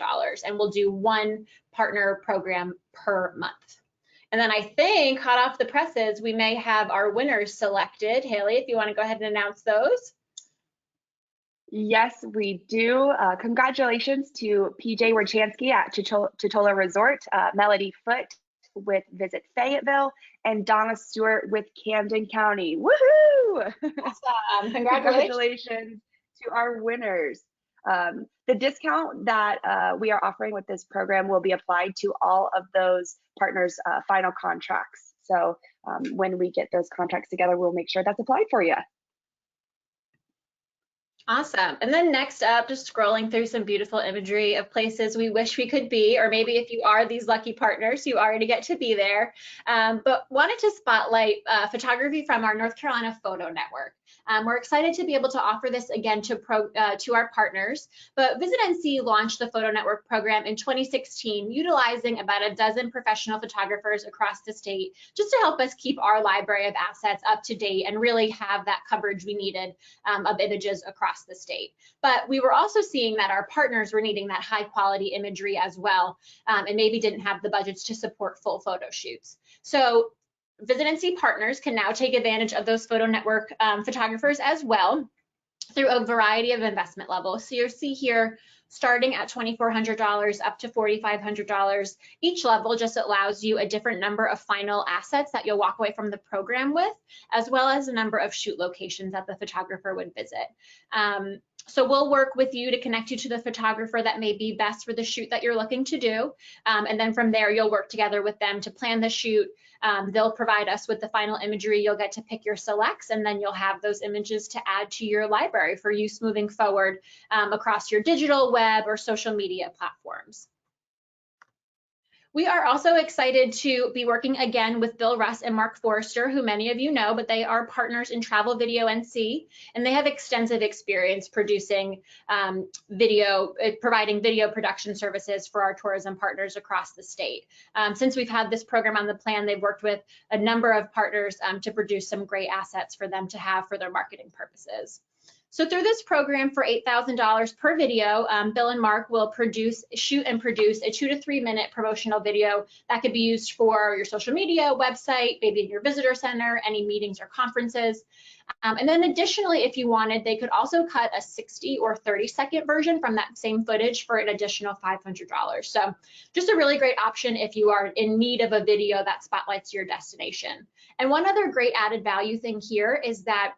and we'll do one partner program per month. And then I think, hot off the presses, we may have our winners selected. Hailey, if you want to go ahead and announce those. Yes, we do. Congratulations to PJ Wierchansky at Tuttell Resort, Melody Foote with Visit Fayetteville, and Donna Stewart with Camden County. Woohoo! Awesome. Congratulations to our winners. The discount that we are offering with this program will be applied to all of those partners' final contracts. So when we get those contracts together, we'll make sure that's applied for you. Awesome. And then next up, just scrolling through some beautiful imagery of places we wish we could be, or maybe if you are these lucky partners, you already get to be there, but wanted to spotlight photography from our North Carolina Photo Network. We're excited to be able to offer this again to our partners, but Visit NC launched the Photo Network program in 2016, utilizing about a dozen professional photographers across the state, just to help us keep our library of assets up to date and really have that coverage we needed of images across the state. But we were also seeing that our partners were needing that high quality imagery as well, and maybe didn't have the budgets to support full photo shoots. So Visit NC partners can now take advantage of those Photo Network photographers as well through a variety of investment levels. So you'll see here, starting at $2,400 up to $4,500. Each level just allows you a different number of final assets that you'll walk away from the program with, as well as a number of shoot locations that the photographer would visit. So we'll work with you to connect you to the photographer that may be best for the shoot that you're looking to do. And then from there, you'll work together with them to plan the shoot. They'll provide us with the final imagery. You'll get to pick your selects, and then you'll have those images to add to your library for use moving forward across your digital, web, or social media platforms. We are also excited to be working again with Bill Russ and Mark Forrester, who many of you know, but they are partners in Travel Video NC, and they have extensive experience producing providing video production services for our tourism partners across the state. Since we've had this program on the plan, they've worked with a number of partners to produce some great assets for them to have for their marketing purposes. So through this program for $8,000 per video, Bill and Mark will shoot and produce a 2 to 3 minute promotional video that could be used for your social media, website, maybe in your visitor center, any meetings or conferences. And then additionally, if you wanted, they could also cut a 60 or 30-second version from that same footage for an additional $500. So just a really great option if you are in need of a video that spotlights your destination. And one other great added value thing here is that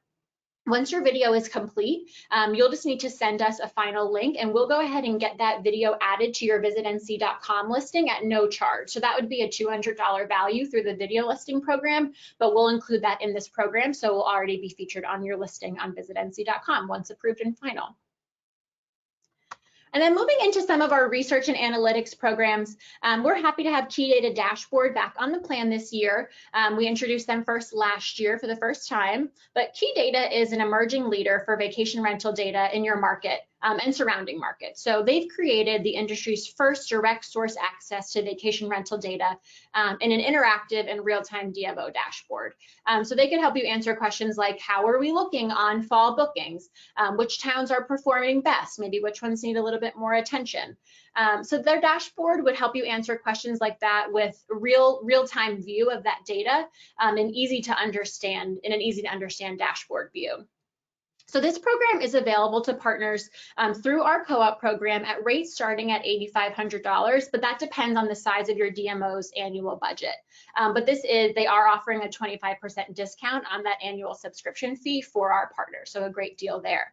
once your video is complete, you'll just need to send us a final link and we'll go ahead and get that video added to your visitnc.com listing at no charge. So that would be a $200 value through the video listing program, but we'll include that in this program. So we'll already be featured on your listing on visitnc.com once approved and final. And then moving into some of our research and analytics programs, we're happy to have Key Data Dashboard back on the plan this year. We introduced them first last year for the first time, but Key Data is an emerging leader for vacation rental data in your market and surrounding markets. So they've created the industry's first direct source access to vacation rental data in an interactive and real-time DMO dashboard. So they can help you answer questions like, how are we looking on fall bookings? Which towns are performing best? Maybe which ones need a little bit more attention? So their dashboard would help you answer questions like that with real-time view of that data and in an easy to understand dashboard view. So this program is available to partners through our co-op program at rates starting at $8,500, but that depends on the size of your DMO's annual budget. But they are offering a 25% discount on that annual subscription fee for our partners, so a great deal there.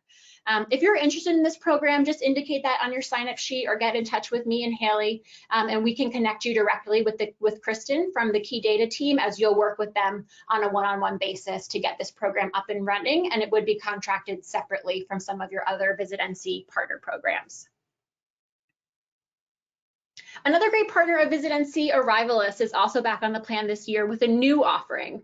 If you're interested in this program, just indicate that on your sign-up sheet or get in touch with me and Hailey, and we can connect you directly with Kristen from the Key Data team as you'll work with them on a one-on-one basis to get this program up and running, and it would be contracted separately from some of your other Visit NC partner programs. Another great partner of Visit NC, Arrivalist, is also back on the plan this year with a new offering.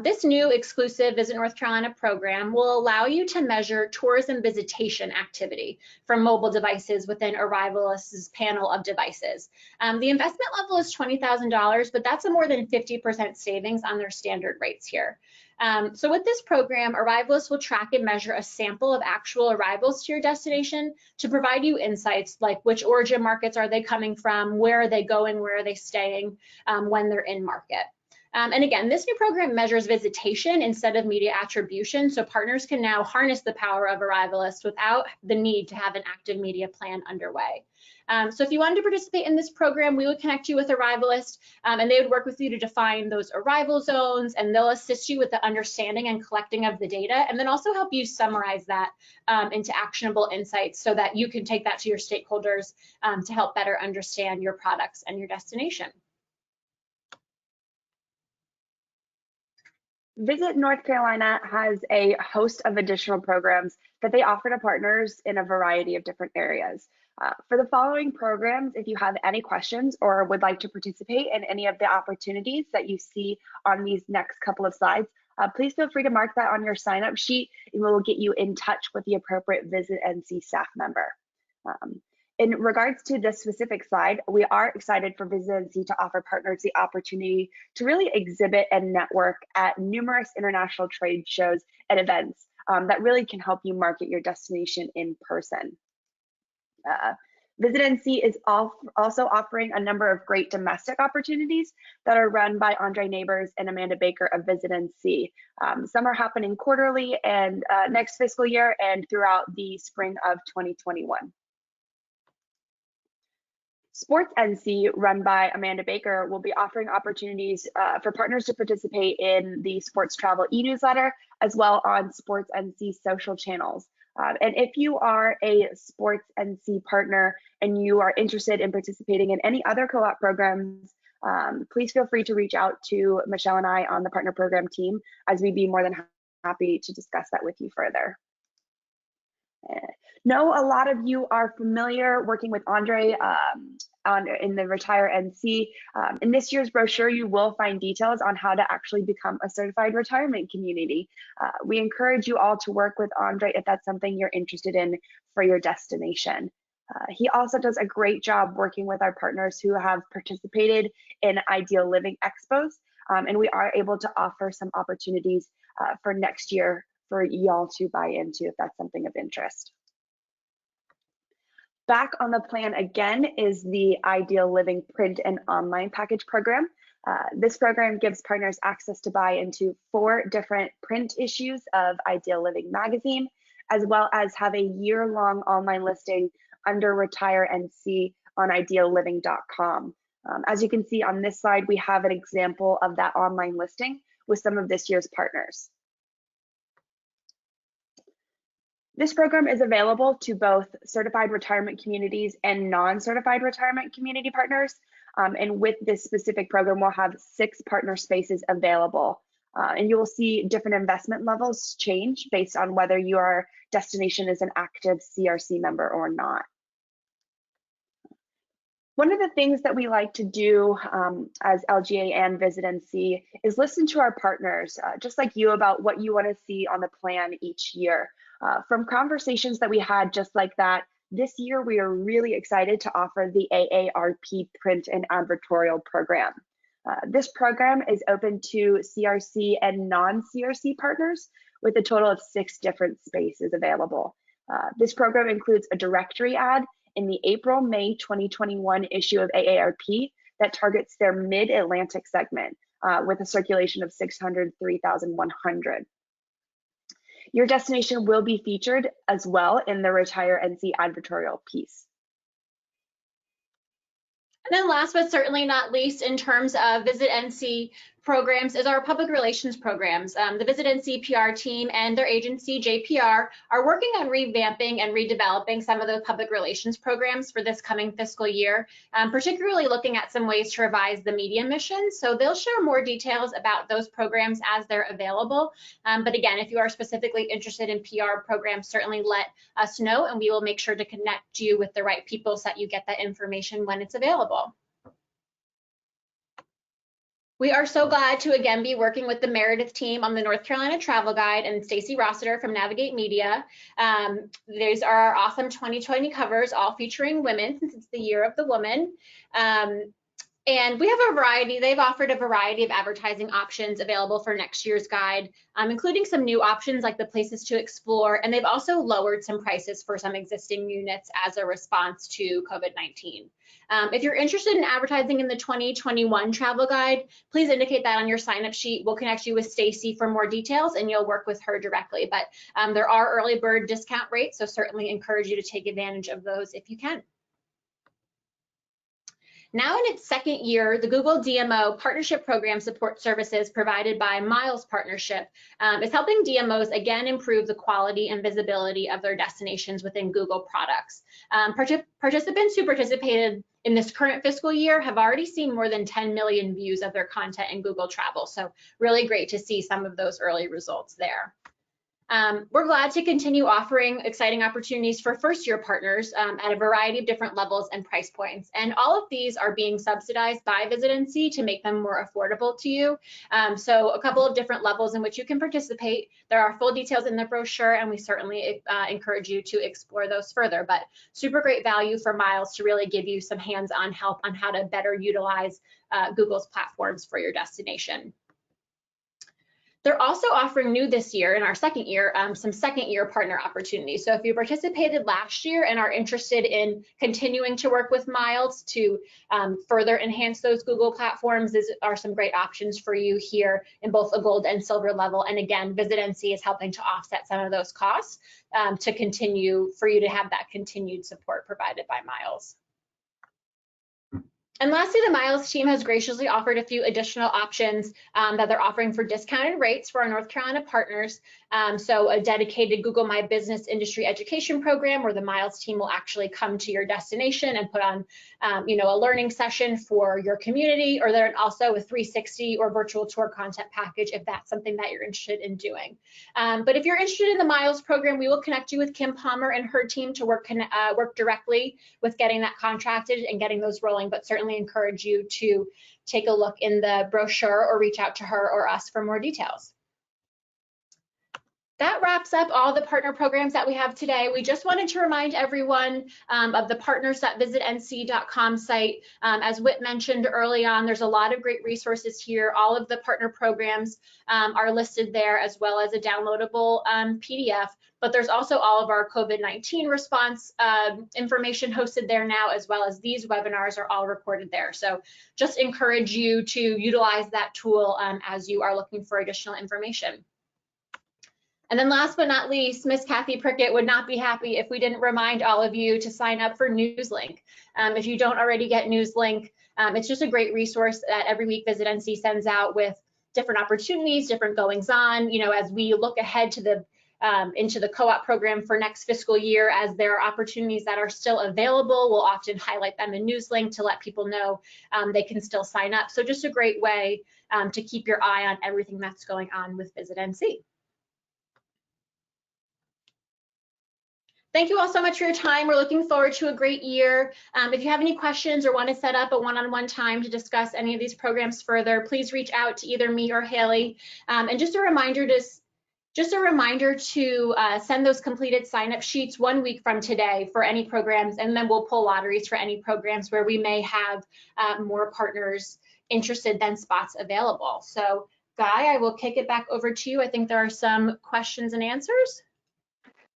This new exclusive Visit North Carolina program will allow you to measure tourism visitation activity from mobile devices within Arrivalist's panel of devices. The investment level is $20,000, but that's a more than 50% savings on their standard rates here. So with this program, Arrivalist will track and measure a sample of actual arrivals to your destination to provide you insights like which origin markets are they coming from, where are they going, where are they staying when they're in market. And again, this new program measures visitation instead of media attribution, so partners can now harness the power of Arrivalist without the need to have an active media plan underway. So if you wanted to participate in this program, we would connect you with Arrivalist, and they would work with you to define those arrival zones, and they'll assist you with the understanding and collecting of the data, and then also help you summarize that into actionable insights so that you can take that to your stakeholders to help better understand your products and your destination. Visit North Carolina has a host of additional programs that they offer to partners in a variety of different areas. For the following programs, if you have any questions or would like to participate in any of the opportunities that you see on these next couple of slides, please feel free to mark that on your sign-up sheet and we will get you in touch with the appropriate Visit NC staff member. In regards to this specific slide, we are excited for Visit NC to offer partners the opportunity to really exhibit and network at numerous international trade shows and events that really can help you market your destination in person. Visit NC is also offering a number of great domestic opportunities that are run by Andre Neighbors and Amanda Baker of Visit NC. Some are happening quarterly and next fiscal year and throughout the spring of 2021. Sports NC, run by Amanda Baker, will be offering opportunities for partners to participate in the Sports Travel e-newsletter, as well on Sports NC social channels. And if you are a Sports NC partner and you are interested in participating in any other co-op programs, please feel free to reach out to Michelle and I on the partner program team, as we'd be more than happy to discuss that with you further. Know a lot of you are familiar working with Andre in the Retire NC. In this year's brochure, you will find details on how to actually become a certified retirement community. We encourage you all to work with Andre if that's something you're interested in for your destination. He also does a great job working with our partners who have participated in Ideal Living Expos, and we are able to offer some opportunities for next year for y'all to buy into if that's something of interest. Back on the plan again is the Ideal Living print and online package program. This program gives partners access to buy into 4 different print issues of Ideal Living magazine, as well as have a year-long online listing under Retire NC on idealliving.com. As you can see on this slide, we have an example of that online listing with some of this year's partners. This program is available to both certified retirement communities and non-certified retirement community partners. And with this specific program, we'll have 6 partner spaces available. And you will see different investment levels change based on whether your destination is an active CRC member or not. One of the things that we like to do as LGA and Visit NC is listen to our partners, just like you, about what you want to see on the plan each year. From conversations that we had just like that, this year we are really excited to offer the AARP print and advertorial program. This program is open to CRC and non-CRC partners with a total of 6 different spaces available. This program includes a directory ad in the April-May 2021 issue of AARP that targets their mid-Atlantic segment with a circulation of 603,100. Your destination will be featured as well in the Retire NC advertorial piece. And then last but certainly not least, in terms of Visit NC programs, is our public relations programs. The Visit NC PR team and their agency, JPR, are working on revamping and redeveloping some of those public relations programs for this coming fiscal year, particularly looking at some ways to revise the media mission. So they'll share more details about those programs as they're available. But again, if you are specifically interested in PR programs, certainly let us know, and we will make sure to connect you with the right people so that you get that information when it's available. We are so glad to again be working with the Meredith team on the North Carolina Travel Guide and Stacy Rossiter from Navigate Media. These are our awesome 2020 covers, all featuring women since it's the year of the woman. And we have a variety, they've offered a variety of advertising options available for next year's guide, including some new options like the places to explore, and they've also lowered some prices for some existing units as a response to COVID-19. If you're interested in advertising in the 2021 travel guide, please indicate that on your sign-up sheet. We'll connect you with Stacy for more details and you'll work with her directly. But there are early bird discount rates, so certainly encourage you to take advantage of those if you can. Now in its second year, the Google DMO Partnership Program support services provided by Miles Partnership is helping DMOs again improve the quality and visibility of their destinations within Google products. Participants who participated in this current fiscal year have already seen more than 10 million views of their content in Google Travel. So really great to see some of those early results there. We're glad to continue offering exciting opportunities for first-year partners at a variety of different levels and price points. And all of these are being subsidized by Visit NC to make them more affordable to you. So a couple of different levels in which you can participate. There are full details in the brochure, and we certainly encourage you to explore those further. But super great value for Miles to really give you some hands-on help on how to better utilize Google's platforms for your destination. They're also offering new this year, in our second year, some second-year partner opportunities. So if you participated last year and are interested in continuing to work with Miles to further enhance those Google platforms, these are some great options for you here in both a gold and silver level. And again, Visit NC is helping to offset some of those costs to continue for you to have that continued support provided by Miles. And lastly, the Miles team has graciously offered a few additional options that they're offering for discounted rates for our North Carolina partners. So a dedicated Google My Business industry education program where the Miles team will actually come to your destination and put on, a learning session for your community, or then also a 360 or virtual tour content package if that's something that you're interested in doing. But if you're interested in the Miles program, we will connect you with Kim Palmer and her team to work directly with getting that contracted and getting those rolling, but certainly encourage you to take a look in the brochure or reach out to her or us for more details. That wraps up all the partner programs that we have today. We just wanted to remind everyone of the partners.visitnc.com site. As Whit mentioned early on, there's a lot of great resources here. All of the partner programs are listed there, as well as a downloadable PDF. But there's also all of our COVID-19 response information hosted there now, as well as these webinars are all recorded there. So just encourage you to utilize that tool as you are looking for additional information. And then last but not least, Miss Kathy Prickett would not be happy if we didn't remind all of you to sign up for NewsLink. If you don't already get NewsLink, it's just a great resource that every week Visit NC sends out with different opportunities, different goings on. As we look ahead to the into the co-op program for next fiscal year, as there are opportunities that are still available, we'll often highlight them in NewsLink to let people know they can still sign up. So just a great way to keep your eye on everything that's going on with Visit NC. Thank you all so much for your time. We're looking forward to a great year. If you have any questions or want to set up a one-on-one time to discuss any of these programs further, please reach out to either me or Hailey. And just a reminder to send those completed sign-up sheets 1 week from today for any programs, and then we'll pull lotteries for any programs where we may have more partners interested than spots available. So Guy, I will kick it back over to you. I think there are some questions and answers.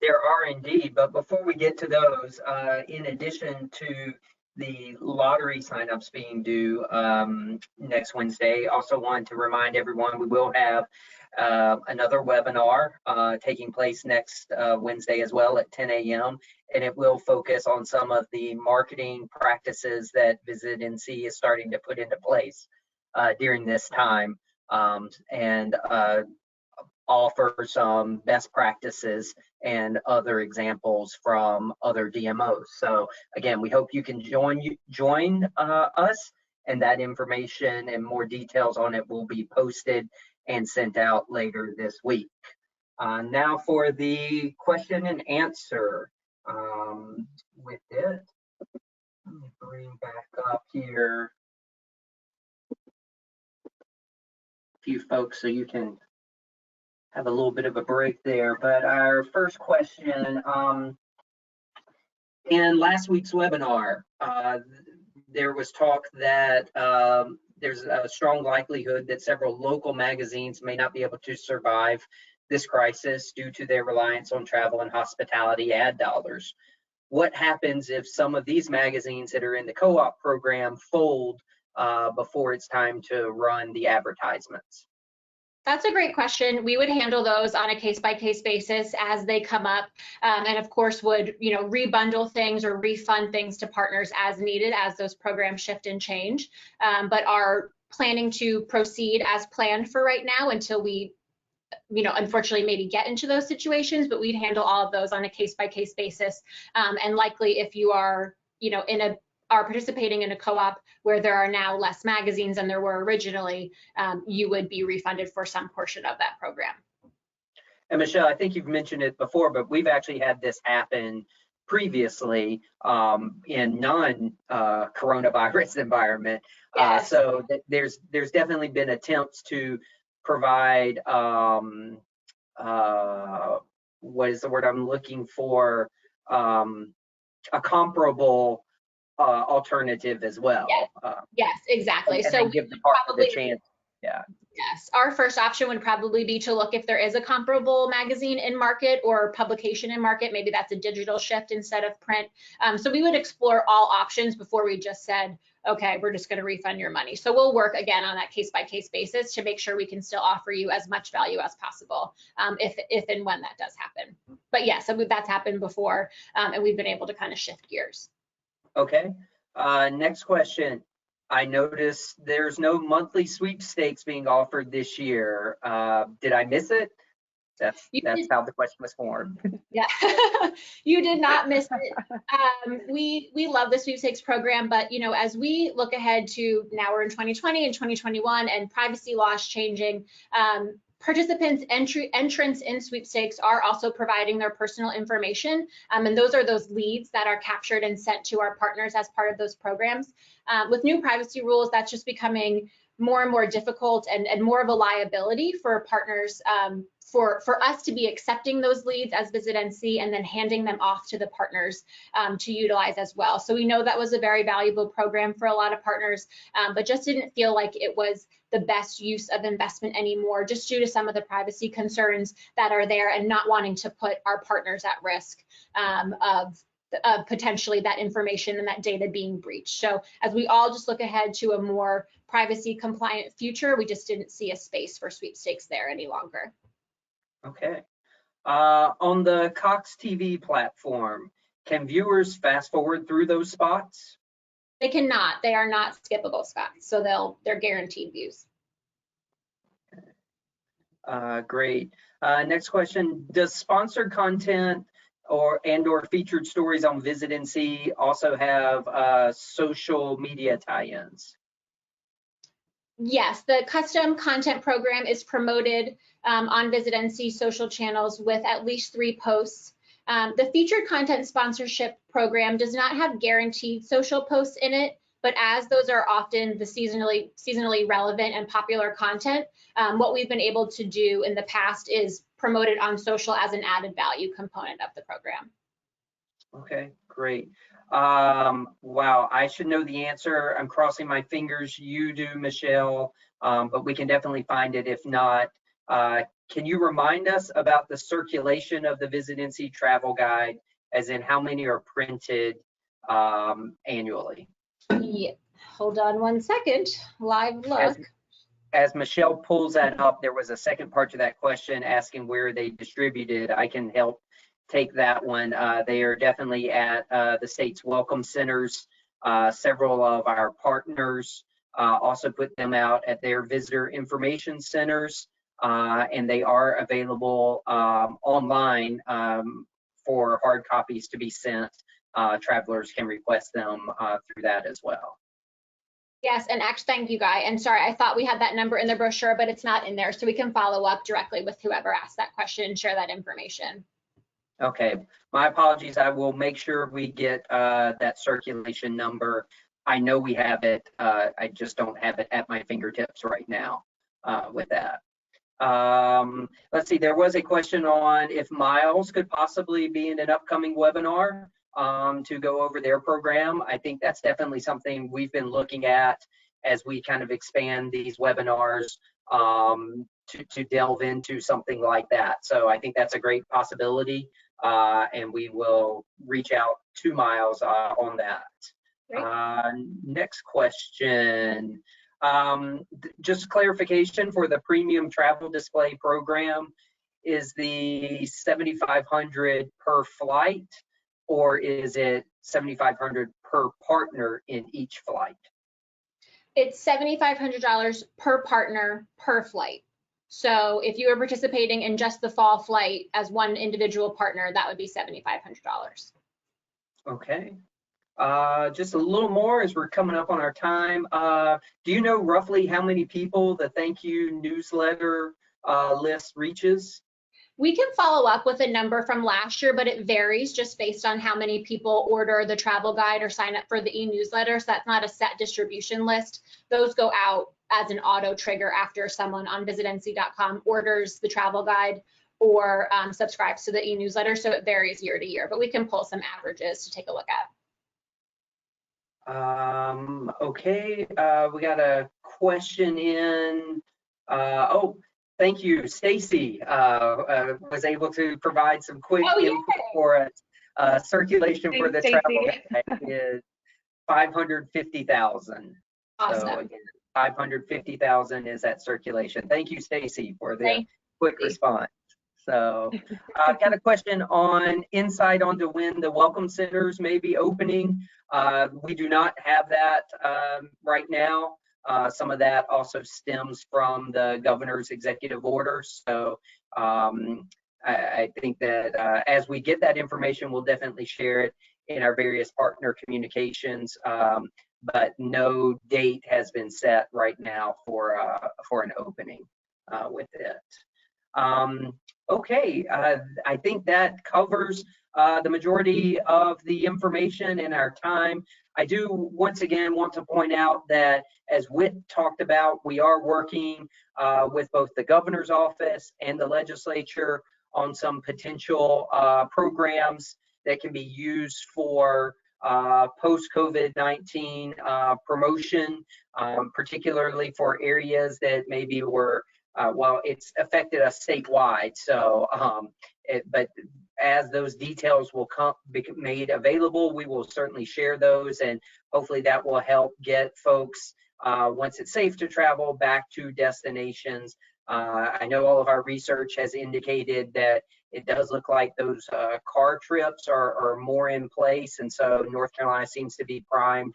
There are indeed, but before we get to those, in addition to the lottery signups being due next Wednesday, also wanted to remind everyone we will have another webinar taking place next Wednesday as well at 10 a.m. and it will focus on some of the marketing practices that Visit NC is starting to put into place during this time, and offer some best practices and other examples from other DMOs. So again, we hope you can join us, and that information and more details on it will be posted and sent out later this week. Now for the question and answer. With it, let me bring back up here a few folks so you can have a little bit of a break there. But our first question, in last week's webinar, there was talk that there's a strong likelihood that several local magazines may not be able to survive this crisis due to their reliance on travel and hospitality ad dollars. What happens if some of these magazines that are in the co-op program fold before it's time to run the advertisements? That's a great question. We would handle those on a case-by-case basis as they come up, and of course would rebundle things or refund things to partners as needed as those programs shift and change, but are planning to proceed as planned for right now until we unfortunately maybe get into those situations, but we'd handle all of those on a case-by-case basis. And likely if you are are participating in a co-op where there are now less magazines than there were originally, you would be refunded for some portion of that program. And Michelle, I think you've mentioned it before, but we've actually had this happen previously in non-coronavirus environment. Yes. So there's definitely been attempts to provide, what is the word I'm looking for, a comparable alternative as well. Yes, yes, exactly. And so we give the partner the chance. Yeah. Yes, our first option would probably be to look if there is a comparable magazine in market or publication in market. Maybe that's a digital shift instead of print. So we would explore all options before we just said, okay, we're just going to refund your money. So we'll work again on that case-by-case basis to make sure we can still offer you as much value as possible if and when that does happen. But yes, so that's happened before, and we've been able to kind of shift gears. Okay, next question. I noticed there's no monthly sweepstakes being offered this year. Did I miss it? That's You did, how the question was formed. yeah, you did not miss it. We love the sweepstakes program, but you know, as we look ahead to now we're in 2020 and 2021 and privacy laws changing, participants entrance in sweepstakes are also providing their personal information, and those are those leads that are captured and sent to our partners as part of those programs. With new privacy rules, that's just becoming more and more difficult and more of a liability for partners, for us to be accepting those leads as Visit NC and then handing them off to the partners to utilize as well. So we know that was a very valuable program for a lot of partners, but just didn't feel like it was the best use of investment anymore, just due to some of the privacy concerns that are there and not wanting to put our partners at risk of potentially that information and that data being breached. So as we all just look ahead to a more privacy compliant future, we just didn't see a space for sweepstakes there any longer. Okay. On the Cox TV platform, can viewers fast forward through those spots? They cannot. They are not skippable spots, so they're guaranteed views. Great. Next question: does sponsored content or featured stories on Visit NC also have social media tie-ins? Yes, the custom content program is promoted on Visit NC social channels with at least 3 posts. The featured content sponsorship program does not have guaranteed social posts in it, but as those are often the seasonally relevant and popular content, what we've been able to do in the past is promote it on social as an added value component of the program. Okay, great. Wow, I should know the answer. I'm crossing my fingers. You do, Michelle, but we can definitely find it if not. Can you remind us about the circulation of the Visit NC travel guide, as in how many are printed annually? Yeah, hold on one second. Live look. As Michelle pulls that up, there was a second part to that question asking where they distributed. I can help take that one. They are definitely at the state's welcome centers. Several of our partners also put them out at their visitor information centers, and they are available online for hard copies to be sent. Travelers can request them through that as well. Yes, and actually, thank you, Guy. And sorry, I thought we had that number in the brochure, but it's not in there. So we can follow up directly with whoever asked that question and share that information. Okay, my apologies. I will make sure we get that circulation number. I know we have it. I just don't have it at my fingertips right now with that. Let's see, there was a question on if Miles could possibly be in an upcoming webinar to go over their program. I think that's definitely something we've been looking at as we kind of expand these webinars to delve into something like that. So I think that's a great possibility, and we will reach out to Miles on that. Next question. Just clarification for the premium travel display program, is the $7,500 per flight, or is it $7,500 per partner in each flight? It's $7,500 per partner per flight. So if you are participating in just the fall flight as one individual partner, that would be $7,500. Okay. Just a little more as we're coming up on our time. Do you know roughly how many people the thank you newsletter list reaches? We can follow up with a number from last year, but it varies just based on how many people order the travel guide or sign up for the e-newsletter. So that's not a set distribution list. Those go out as an auto trigger after someone on visitnc.com orders the travel guide or subscribes to the e-newsletter. So it varies year to year, but we can pull some averages to take a look at. Okay, we got a question in. Oh, thank you, Stacy was able to provide some quick input for us. Circulation for the travel guide is 550,000. Awesome. So again, 550,000 is that circulation. Thank you, Stacy, for the quick response. So I've got a question on insight onto when the welcome centers may be opening. We do not have that right now. Some of that also stems from the governor's executive order. So I think that as we get that information, we'll definitely share it in our various partner communications, but no date has been set right now for an opening with it. Okay, I think that covers the majority of the information in our time. I do once again want to point out that, as Whit talked about, we are working with both the governor's office and the legislature on some potential programs that can be used for post-COVID-19 promotion, particularly for areas that maybe were, well, it's affected us statewide. So, but as those details will be made available, we will certainly share those, and hopefully that will help get folks, once it's safe to travel, back to destinations. I know all of our research has indicated that it does look like those car trips are more in place, and so North Carolina seems to be primed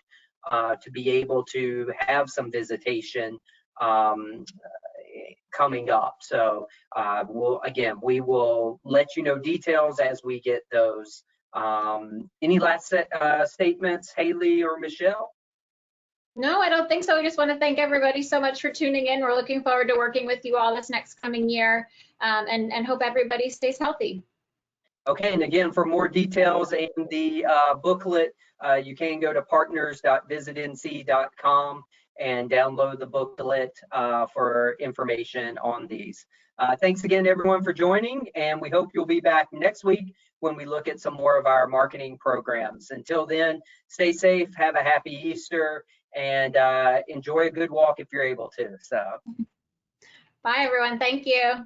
to be able to have some visitation coming up. So we will let you know details as we get those. Any last statements, Hailey or Michelle? No, I don't think so. We just want to thank everybody so much for tuning in. We're looking forward to working with you all this next coming year, and hope everybody stays healthy. Okay, and again, for more details and the booklet, you can go to partners.visitnc.com and download the booklet for information on these. Thanks again, everyone, for joining, and we hope you'll be back next week when we look at some more of our marketing programs. Until then, stay safe, have a happy Easter, and enjoy a good walk if you're able to. So, bye, everyone. Thank you.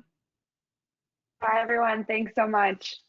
Bye, everyone. Thanks so much.